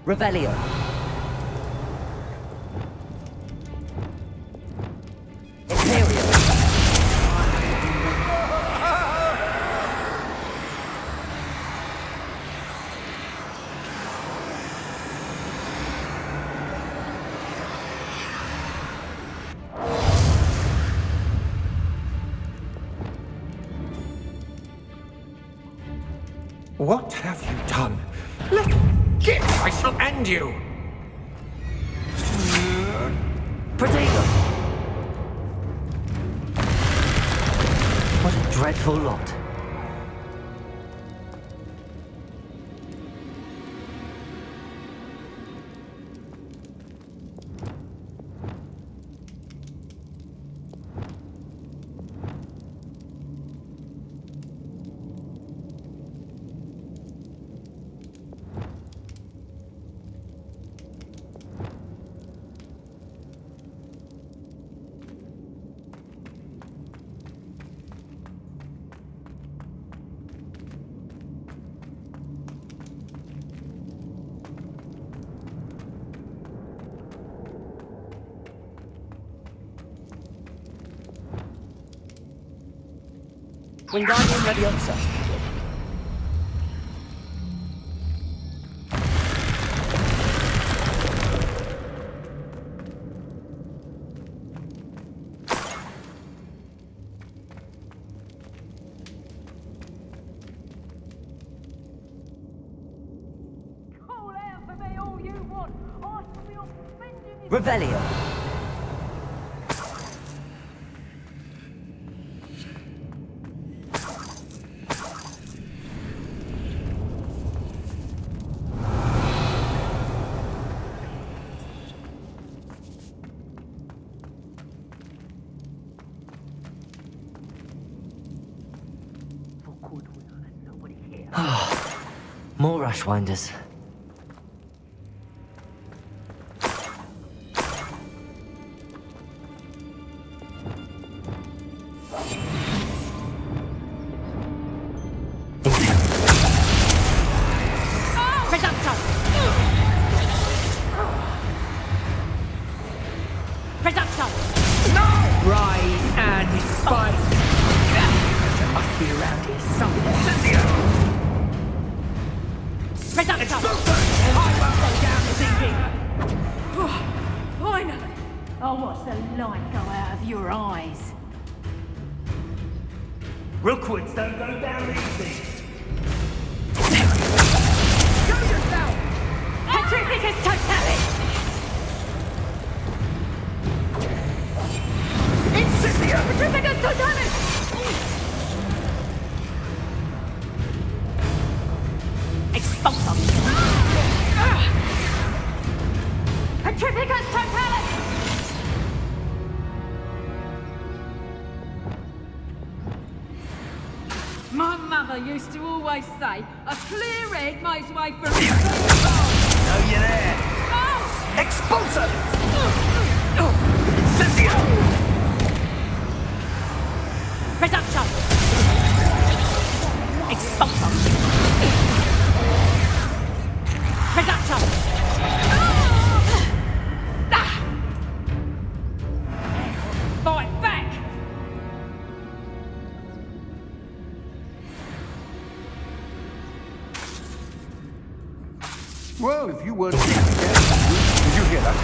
S4: Revelio. Imperial.
S14: What have you done? Let get! I shall end you!
S4: Potato. What a dreadful lot.
S8: Wingardium Leviosa.
S15: Call out for me all you want. I shall be offending you.
S4: Revelio. More Rushwinders.
S15: Rise and spite. There must be around here somewhere. I won't go down this easy. Finally! I'll watch the light go out of your eyes. Rookwoods don't go down easy. Show yourself! Petrificus Totalis! Incendio! Petrificus Totalis! Expulsum! Petrificus Totalis! My mother used to always say, a clear head makes way for a
S12: No, you're there.
S15: Oh!
S12: Expulsor! Incendio!
S15: Reduction! Expulsum! Reduction! Fight back!
S10: Well, if you weren't... Did you hear that?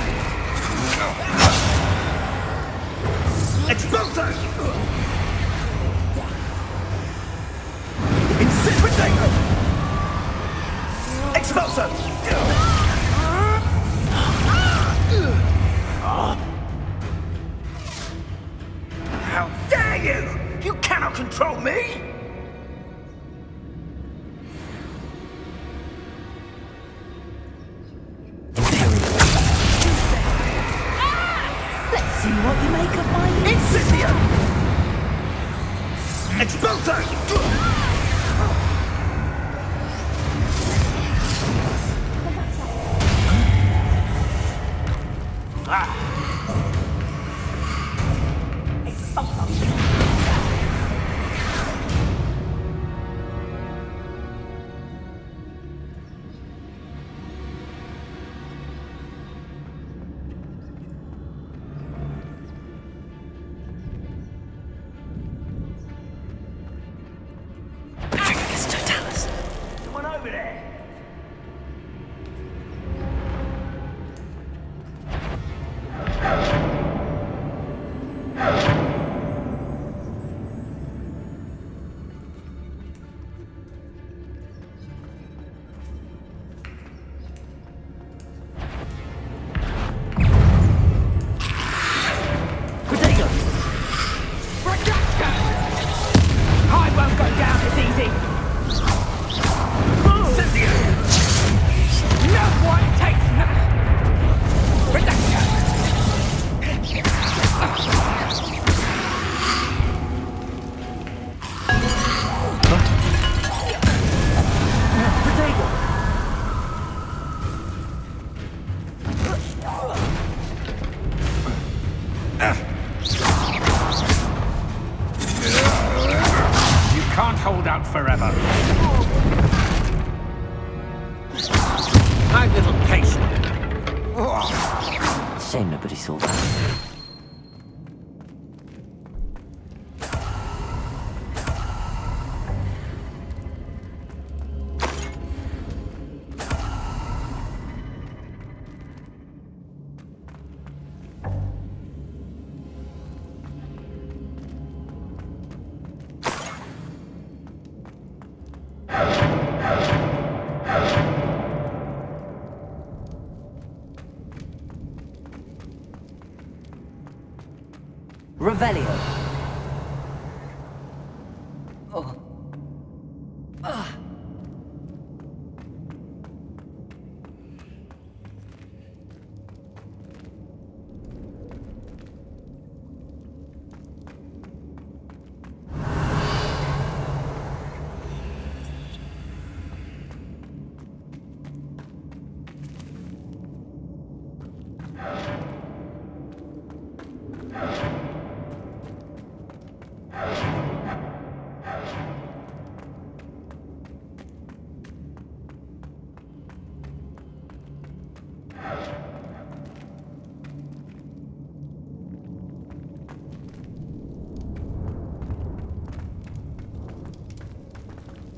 S12: Expulsor! Incinerate! Expulsor! How dare you! You cannot control me!
S6: Let's see what you make of my...
S12: Incendio! Expulsor! Someone over there!
S15: I won't go down this easy! No one takes no! Reduction!
S14: You can't hold out forever. I'm a little patient.
S4: Shame nobody saw that. Revelio.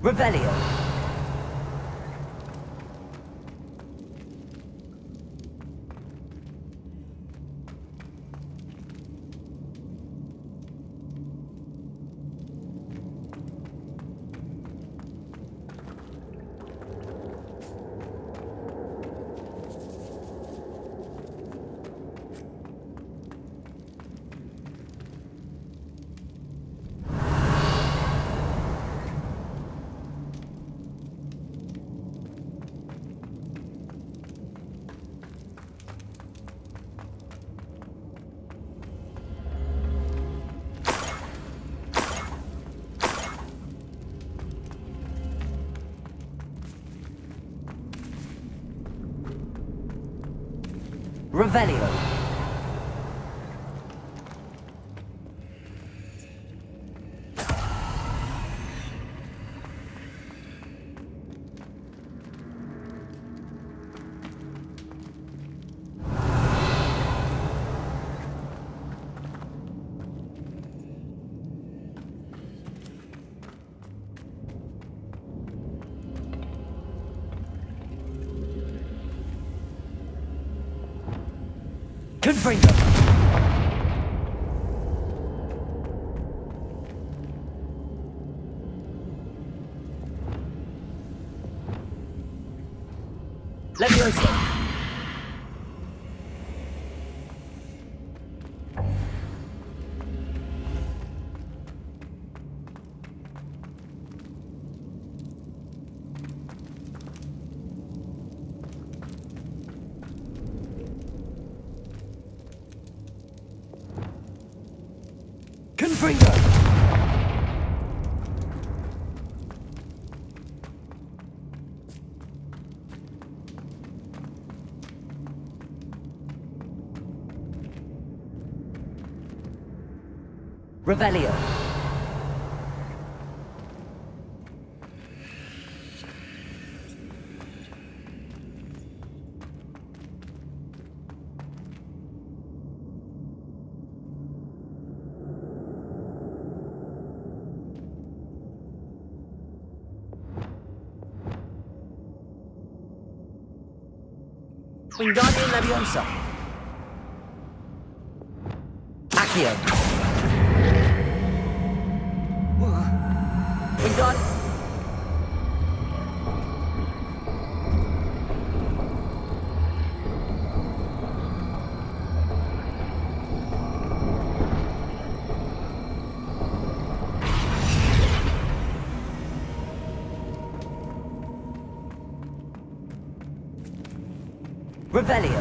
S4: Revelio. Revelio. Confringo. Leviosa. Confringo. Revelio. Wingardium Leviosa. Accio. Wingardium. Revelio.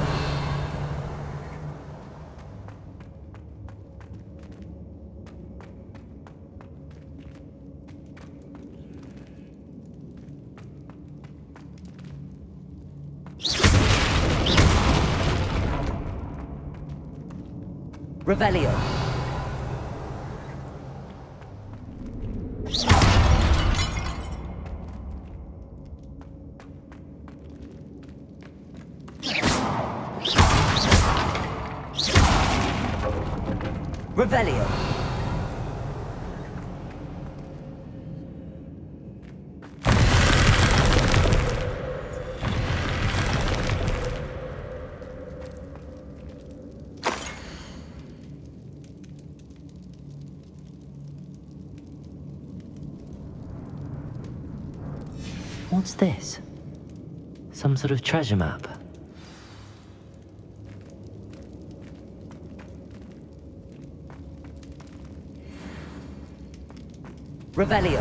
S4: Revelio. Revelio. What's this? Some sort of treasure map? Revelio.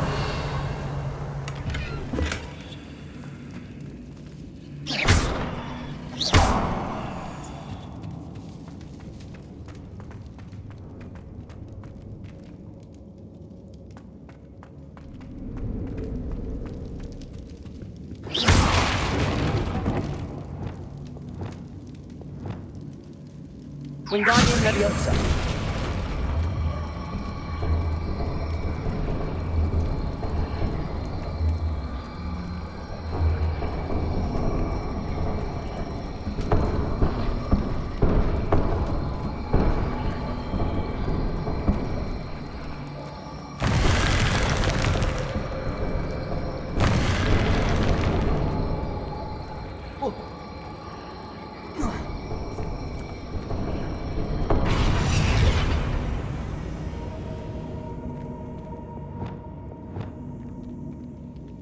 S4: Wingardium Leviosa.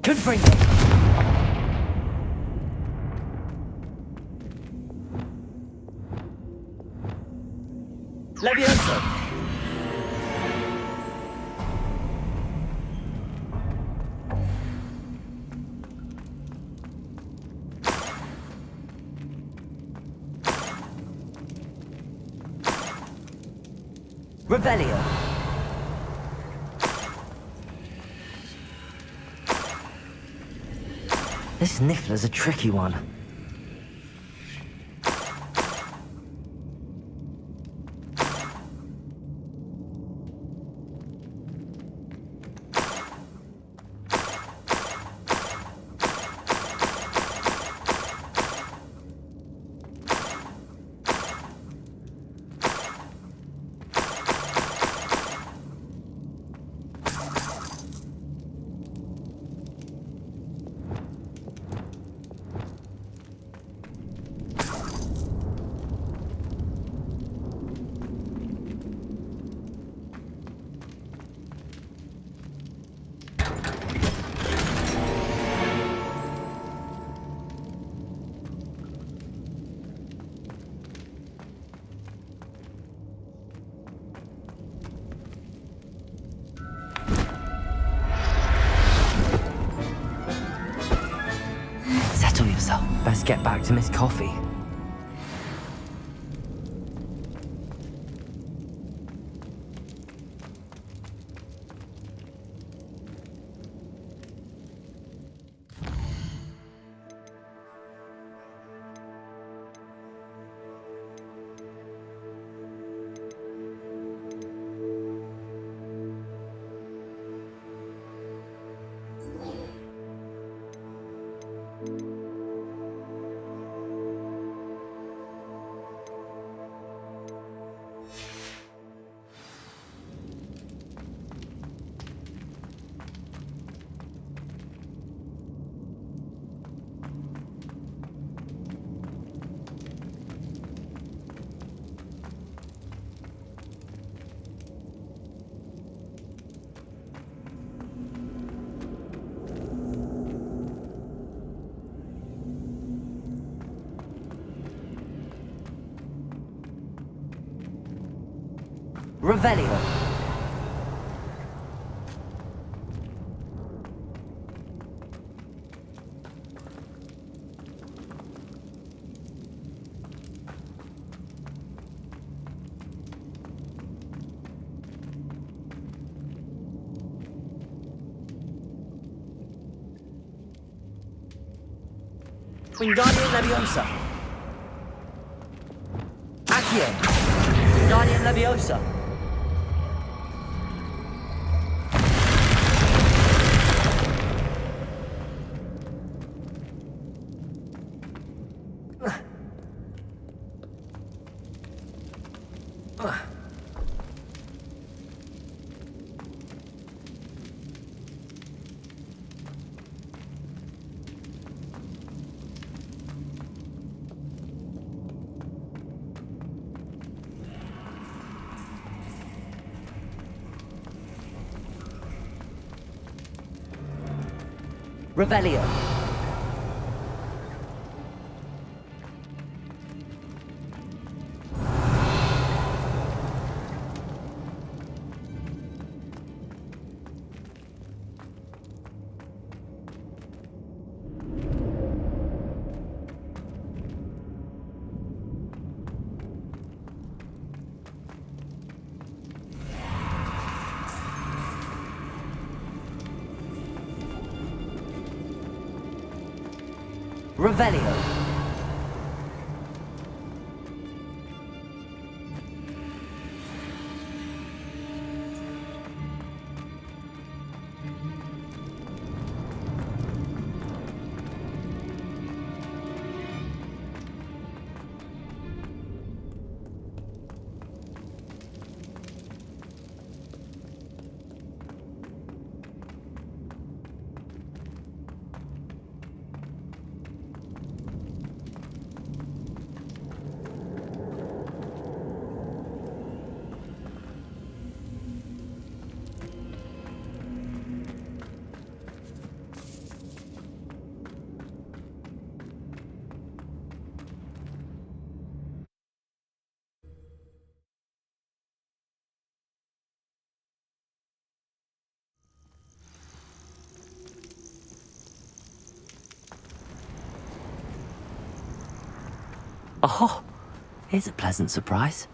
S4: Confringo. Leviosa. Revelio. This Niffler's a tricky one. Settle yourself. Best get back to Miss Coffee. Revelio. Wingardium Leviosa. Accio. Wingardium Leviosa. Revelio. Revelio. Oh, here's a pleasant surprise.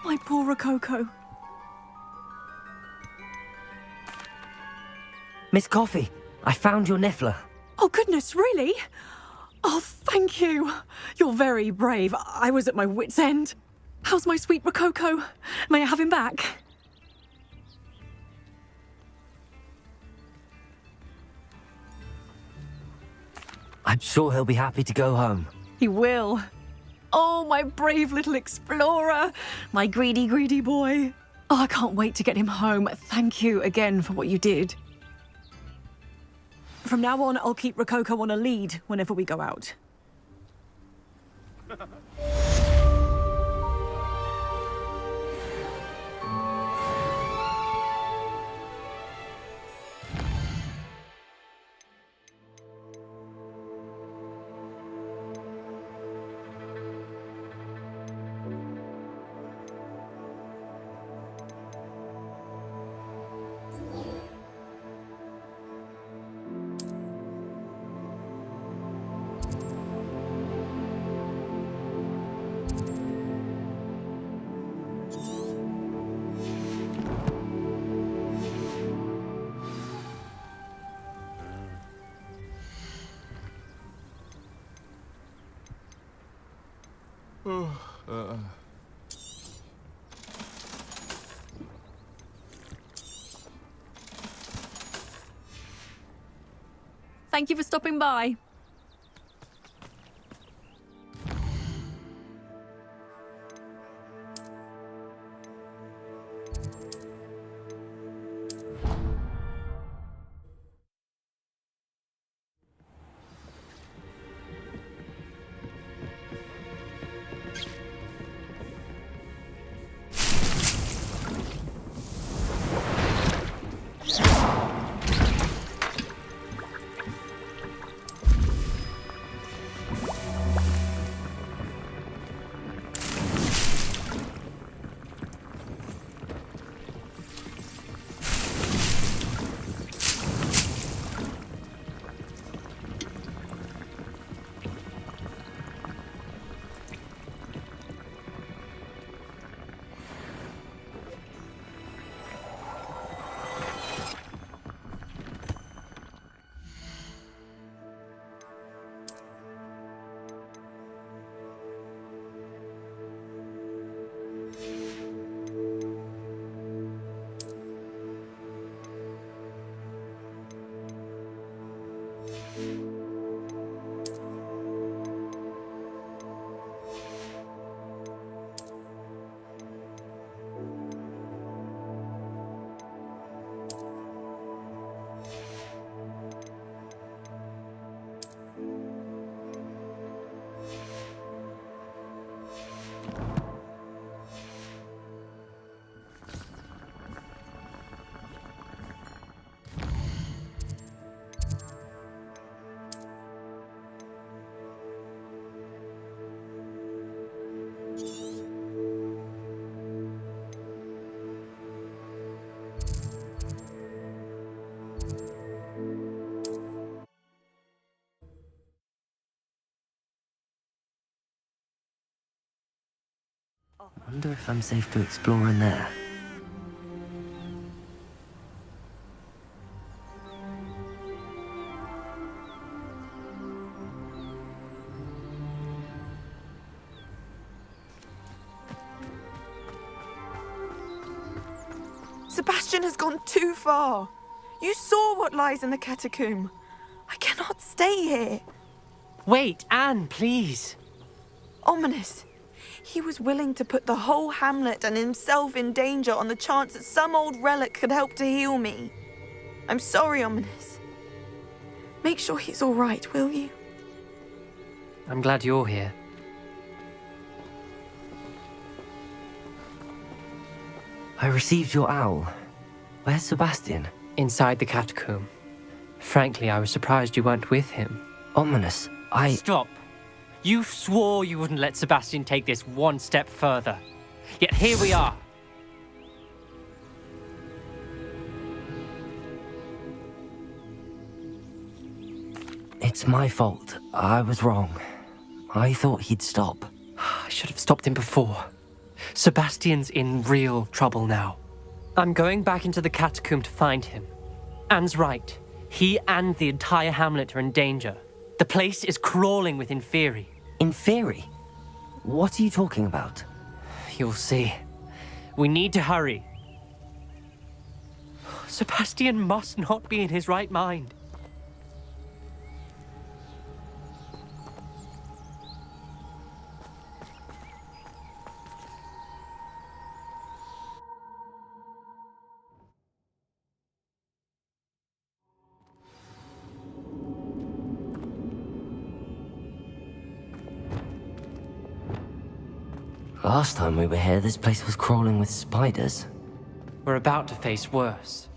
S7: My poor Rococo.
S4: Miss Coffee, I found your Niffler.
S7: Oh, goodness, really? Oh, thank you. You're very brave. I was at my wit's end. How's my sweet Rococo? May I have him back?
S4: I'm sure he'll be happy to go home.
S7: He will. Oh, my brave little explorer. My greedy, greedy boy. Oh, I can't wait to get him home. Thank you again for what you did. From now on, I'll keep Rococo on a lead whenever we go out.
S8: Thank you for stopping by.
S4: Wonder if I'm safe to explore in there.
S6: Sebastian has gone too far. You saw what lies in the catacomb. I cannot stay here.
S16: Wait, Anne, please.
S6: Ominous. He was willing to put the whole hamlet and himself in danger on the chance that some old relic could help to heal me. I'm sorry, Ominous. Make sure he's all right, will you?
S16: I'm glad you're here.
S4: I received your owl. Where's Sebastian?
S16: Inside the catacomb. Frankly, I was surprised you weren't with him.
S4: Ominous,
S16: Stop. You swore you wouldn't let Sebastian take this one step further. Yet here we are.
S4: It's my fault. I was wrong. I thought he'd stop.
S16: I should have stopped him before. Sebastian's in real trouble now. I'm going back into the catacomb to find him. Anne's right. He and the entire hamlet are in danger. The place is crawling with Inferi.
S4: Inferi? What are you talking about?
S16: You'll see. We need to hurry. Sebastian must not be in his right mind.
S4: Last time we were here, this place was crawling with spiders.
S16: We're about to face worse.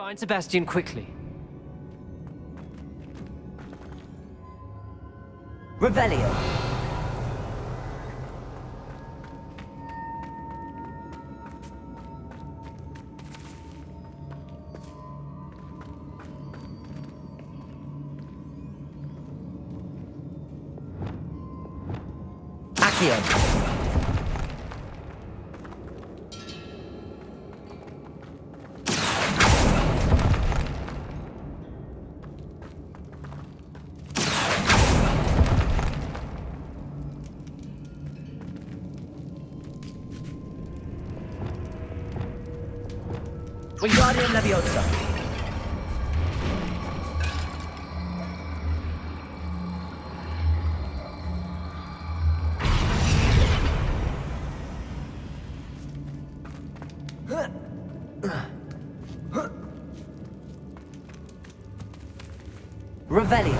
S16: Find Sebastian quickly.
S4: Revelio. Accio. Wingardium Leviosa. Revelio.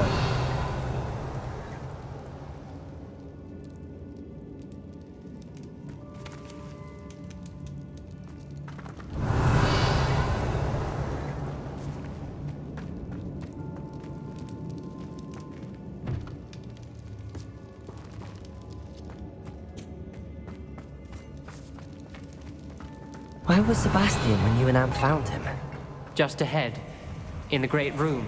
S4: Where was Sebastian when you and Anne found him?
S16: Just ahead, in the Great Room.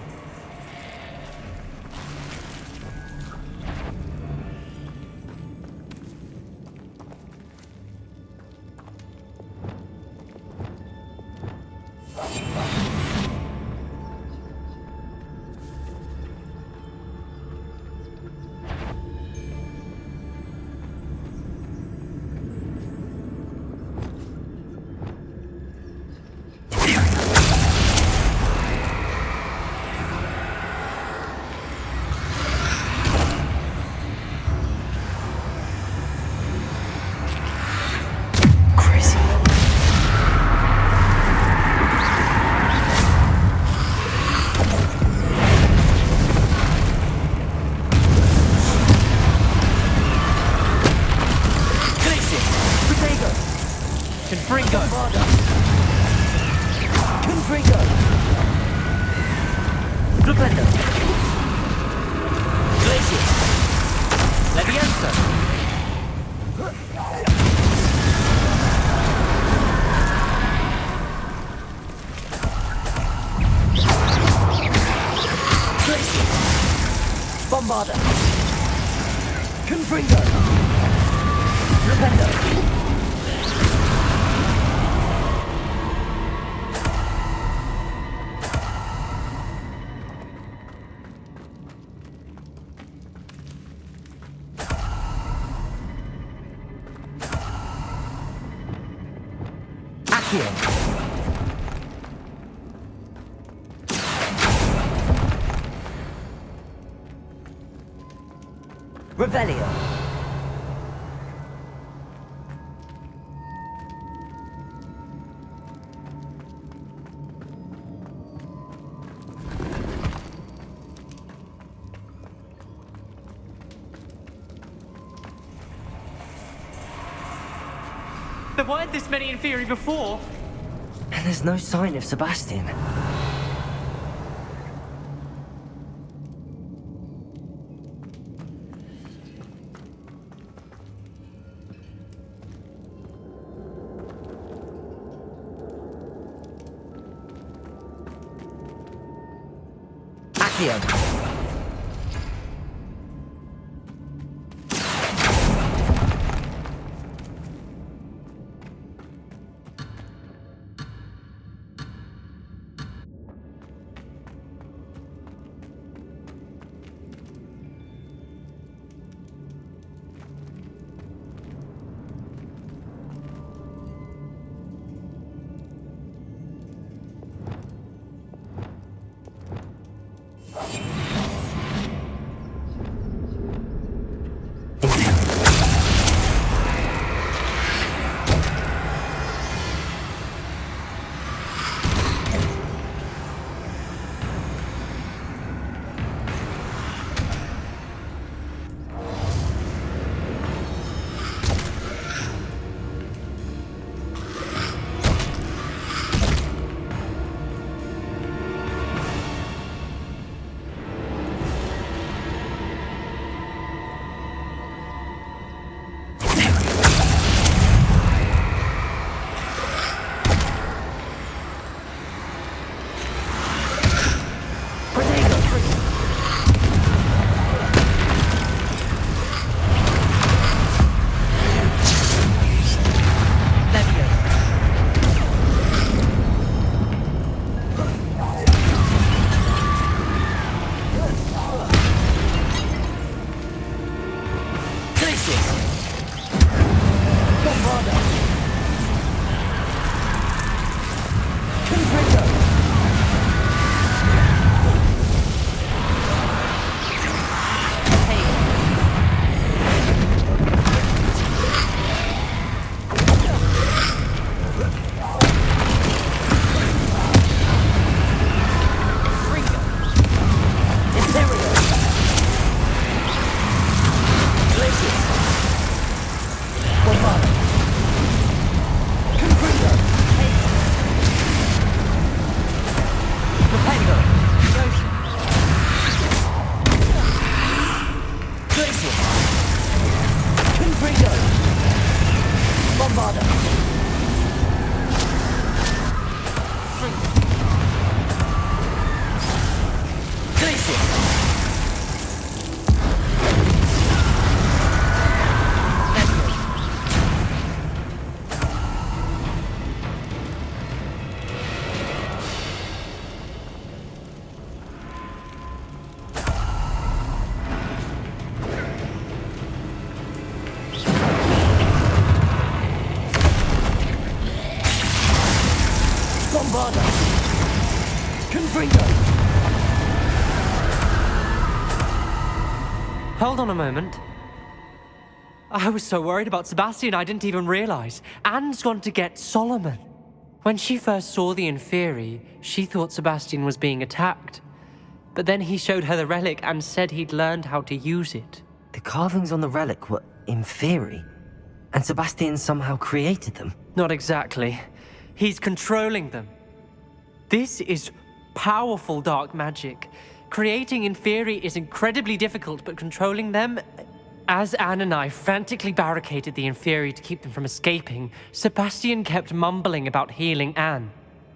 S4: Bombarda. Confringo. Rependo. Accio. Revelio.
S16: There weren't this many Inferi before.
S4: And there's no sign of Sebastian. Accio. Father! Confringo!
S16: Hold on a moment. I was so worried about Sebastian I didn't even realize. Anne's gone to get Solomon. When she first saw the Inferi, she thought Sebastian was being attacked. But then he showed her the relic and said he'd learned how to use it.
S4: The carvings on the relic were Inferi, and Sebastian somehow created them.
S16: Not exactly. He's controlling them. This is powerful dark magic. Creating Inferi is incredibly difficult, but controlling them... As Anne and I frantically barricaded the Inferi to keep them from escaping, Sebastian kept mumbling about healing Anne.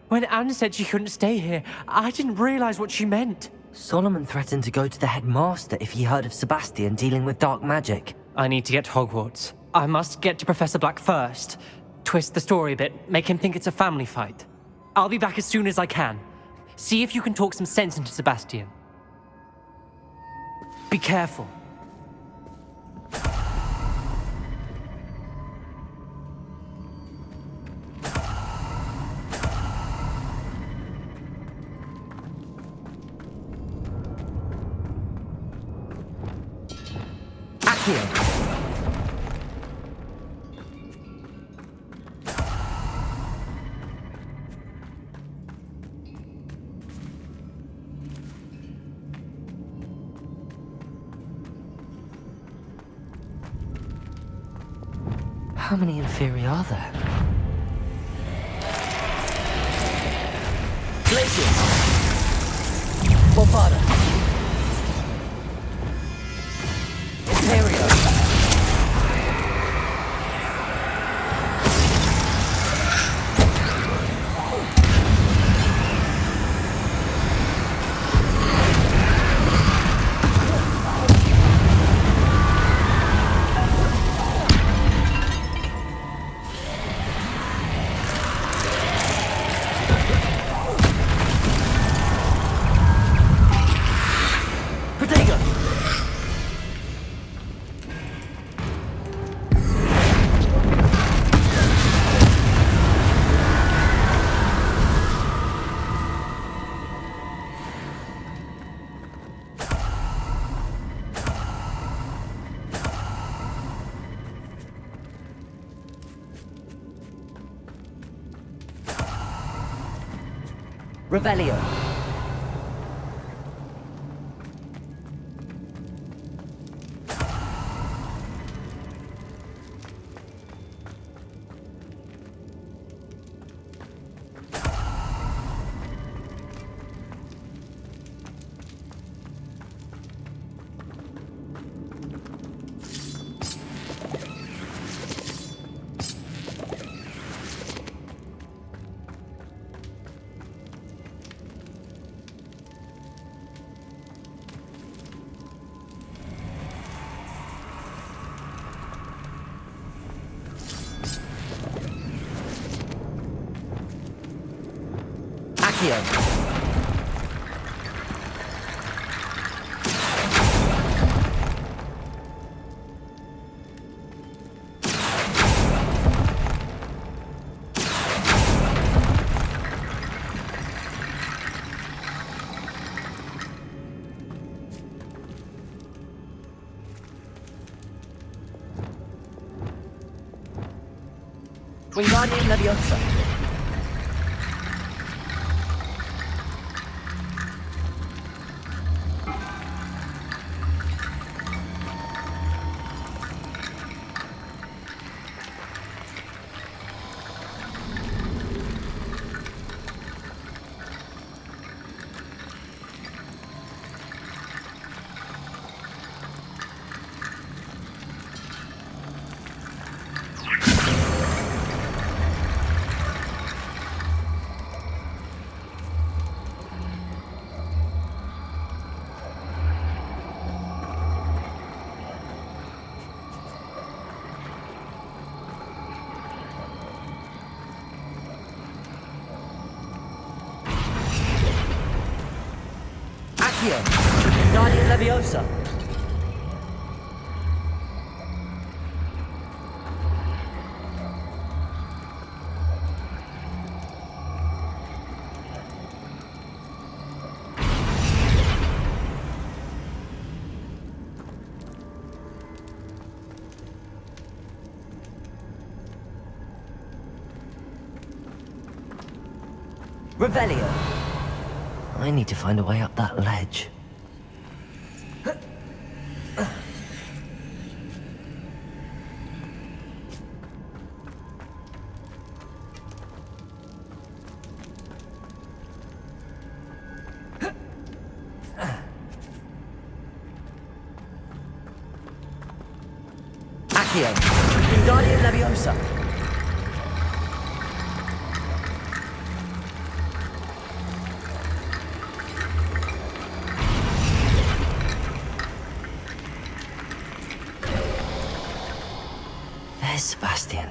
S16: When Anne said she couldn't stay here, I didn't realize what she meant.
S4: Solomon threatened to go to the headmaster if he heard of Sebastian dealing with dark magic.
S16: I need to get to Hogwarts. I must get to Professor Black first. Twist the story a bit, make him think it's a family fight. I'll be back as soon as I can. See if you can talk some sense into Sebastian. Be careful.
S4: How many Inferi are there? Glacius! Father! Imperio! Revelio. Wingardium Leviosa. Wingardium Leviosa. Revelio. I need to find a way up that ledge. Accio. Wingardium Leviosa. There's Sebastian.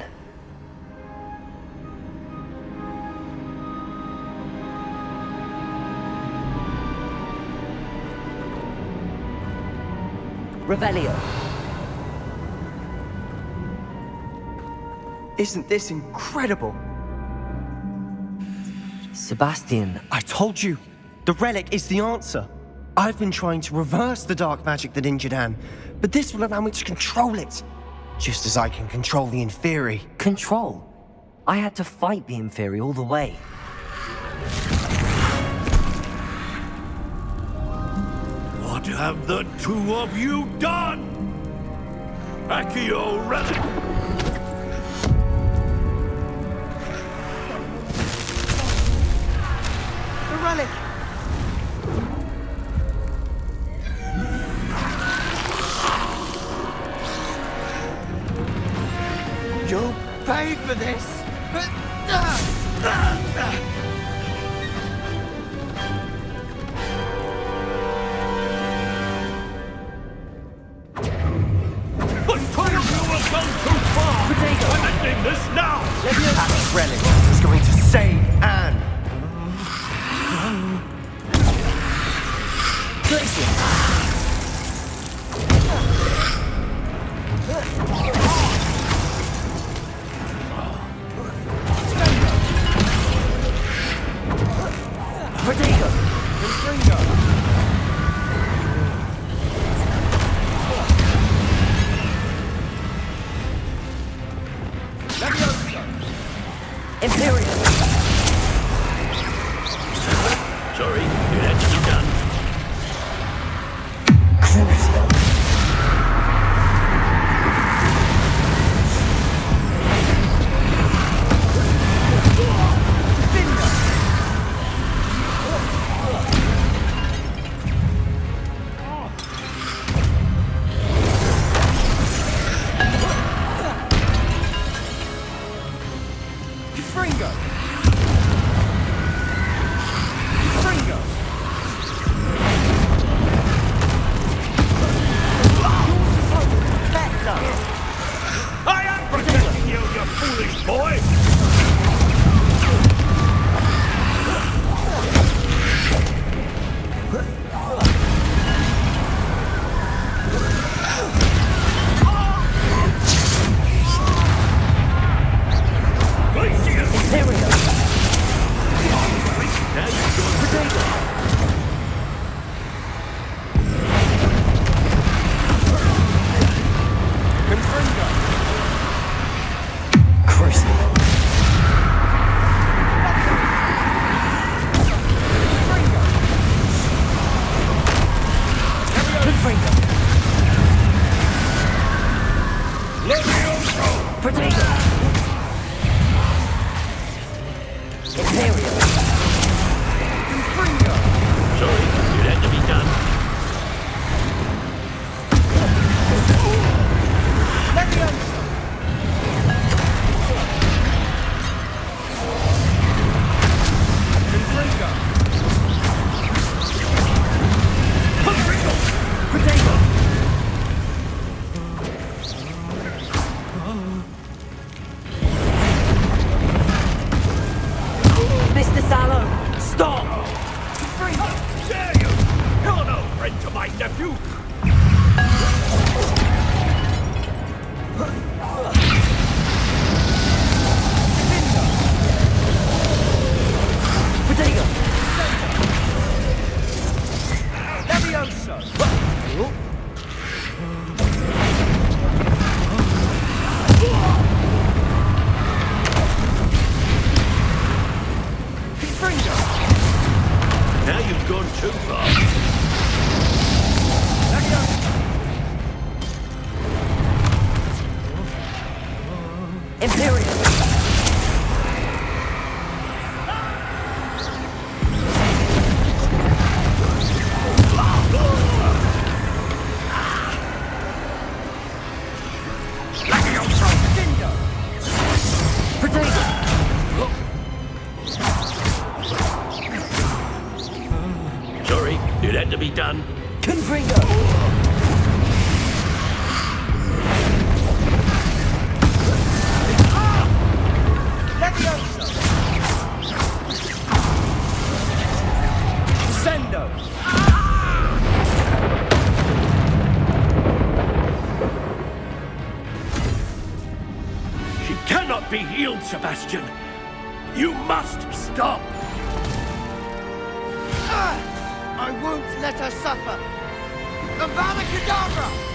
S4: Revelio.
S17: Isn't this incredible?
S4: Sebastian.
S17: I told you, the relic is the answer. I've been trying to reverse the dark magic that injured Anne, but this will allow me to control it. Just as I can control the Inferi.
S4: Control? I had to fight the Inferi all the way.
S10: What have the two of you done? Accio Relic!
S17: The relic! You'll pay for this!
S10: I'm ending this now!
S17: That relic is going to save Anne!
S10: Sorry, it had to be done.
S17: Finger!
S2: yield, Sebastian. You must stop.
S17: I won't let her suffer. Avada Kedavra!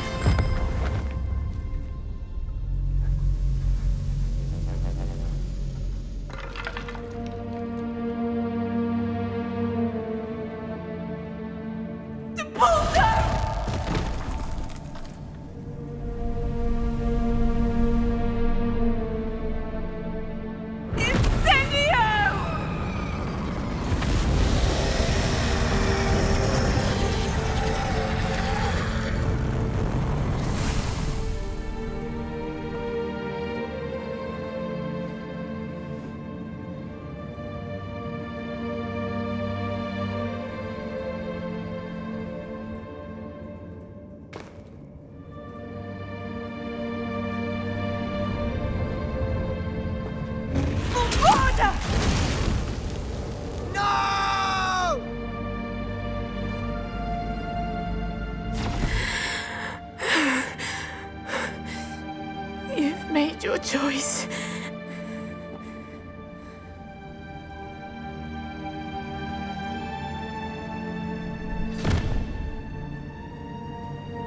S6: You've made your choice.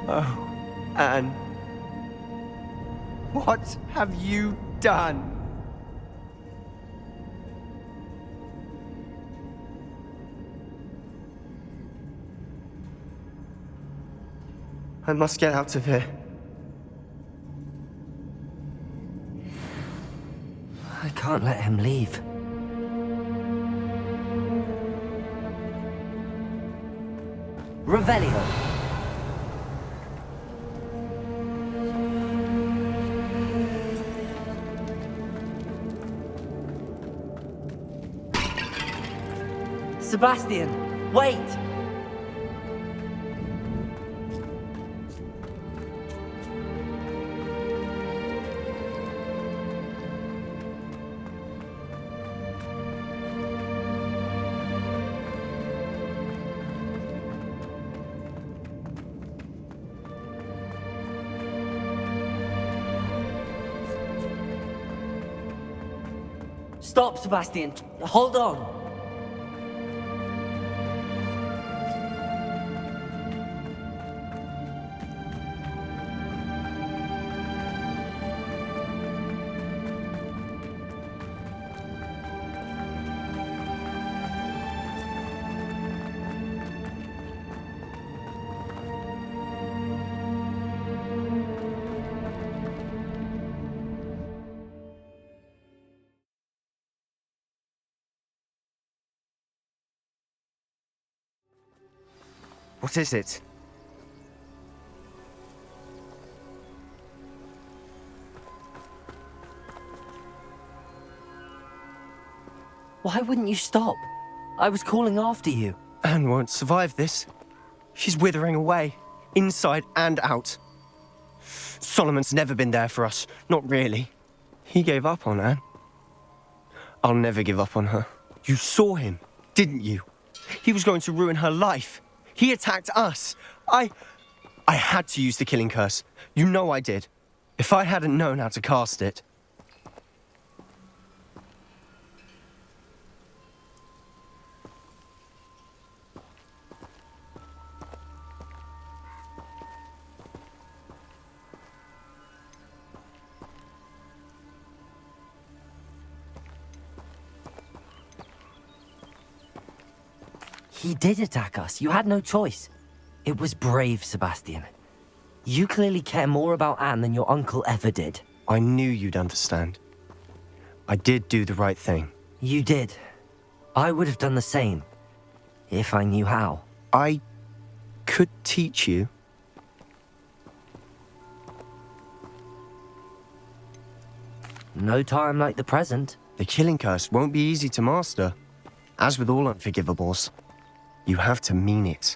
S17: Oh, Anne. What have you done? I must get out of here.
S4: I can't let him leave. Revelio. Sebastian, wait! Stop, Sebastian. Hold on.
S17: What is it?
S4: Why wouldn't you stop? I was calling after you.
S17: Anne won't survive this. She's withering away, inside and out. Solomon's never been there for us, not really. He gave up on Anne. I'll never give up on her. You saw him, didn't you? He was going to ruin her life. He attacked us. I had to use the killing curse. You know I did. If I hadn't known how to cast it.
S4: He did attack us. You had no choice. It was brave, Sebastian. You clearly care more about Anne than your uncle ever did.
S17: I knew you'd understand. I did do the right thing.
S4: You did. I would have done the same, if I knew how.
S17: I could teach you.
S4: No time like the present.
S17: The killing curse won't be easy to master. As with all unforgivables, you have to mean it.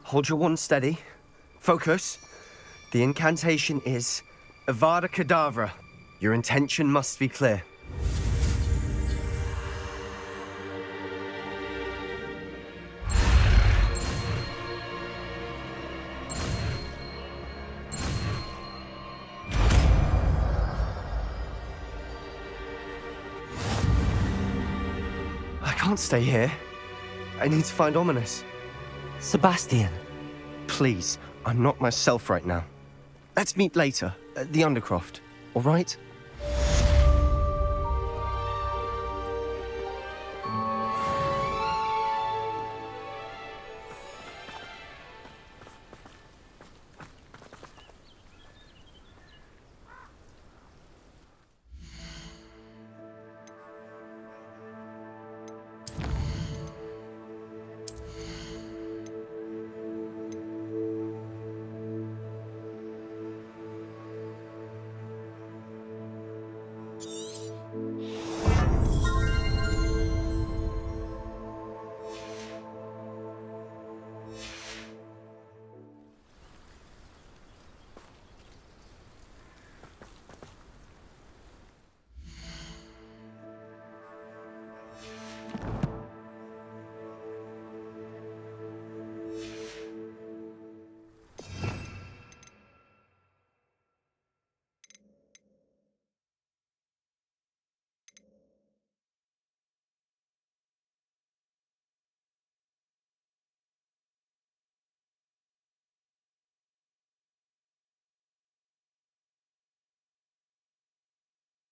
S17: Hold your wand steady. Focus. The incantation is Avada Kedavra. Your intention must be clear. can't stay here. I need to find Ominous.
S4: Sebastian.
S17: Please, I'm not myself right now. Let's meet later, at the Undercroft, all right?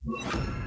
S18: You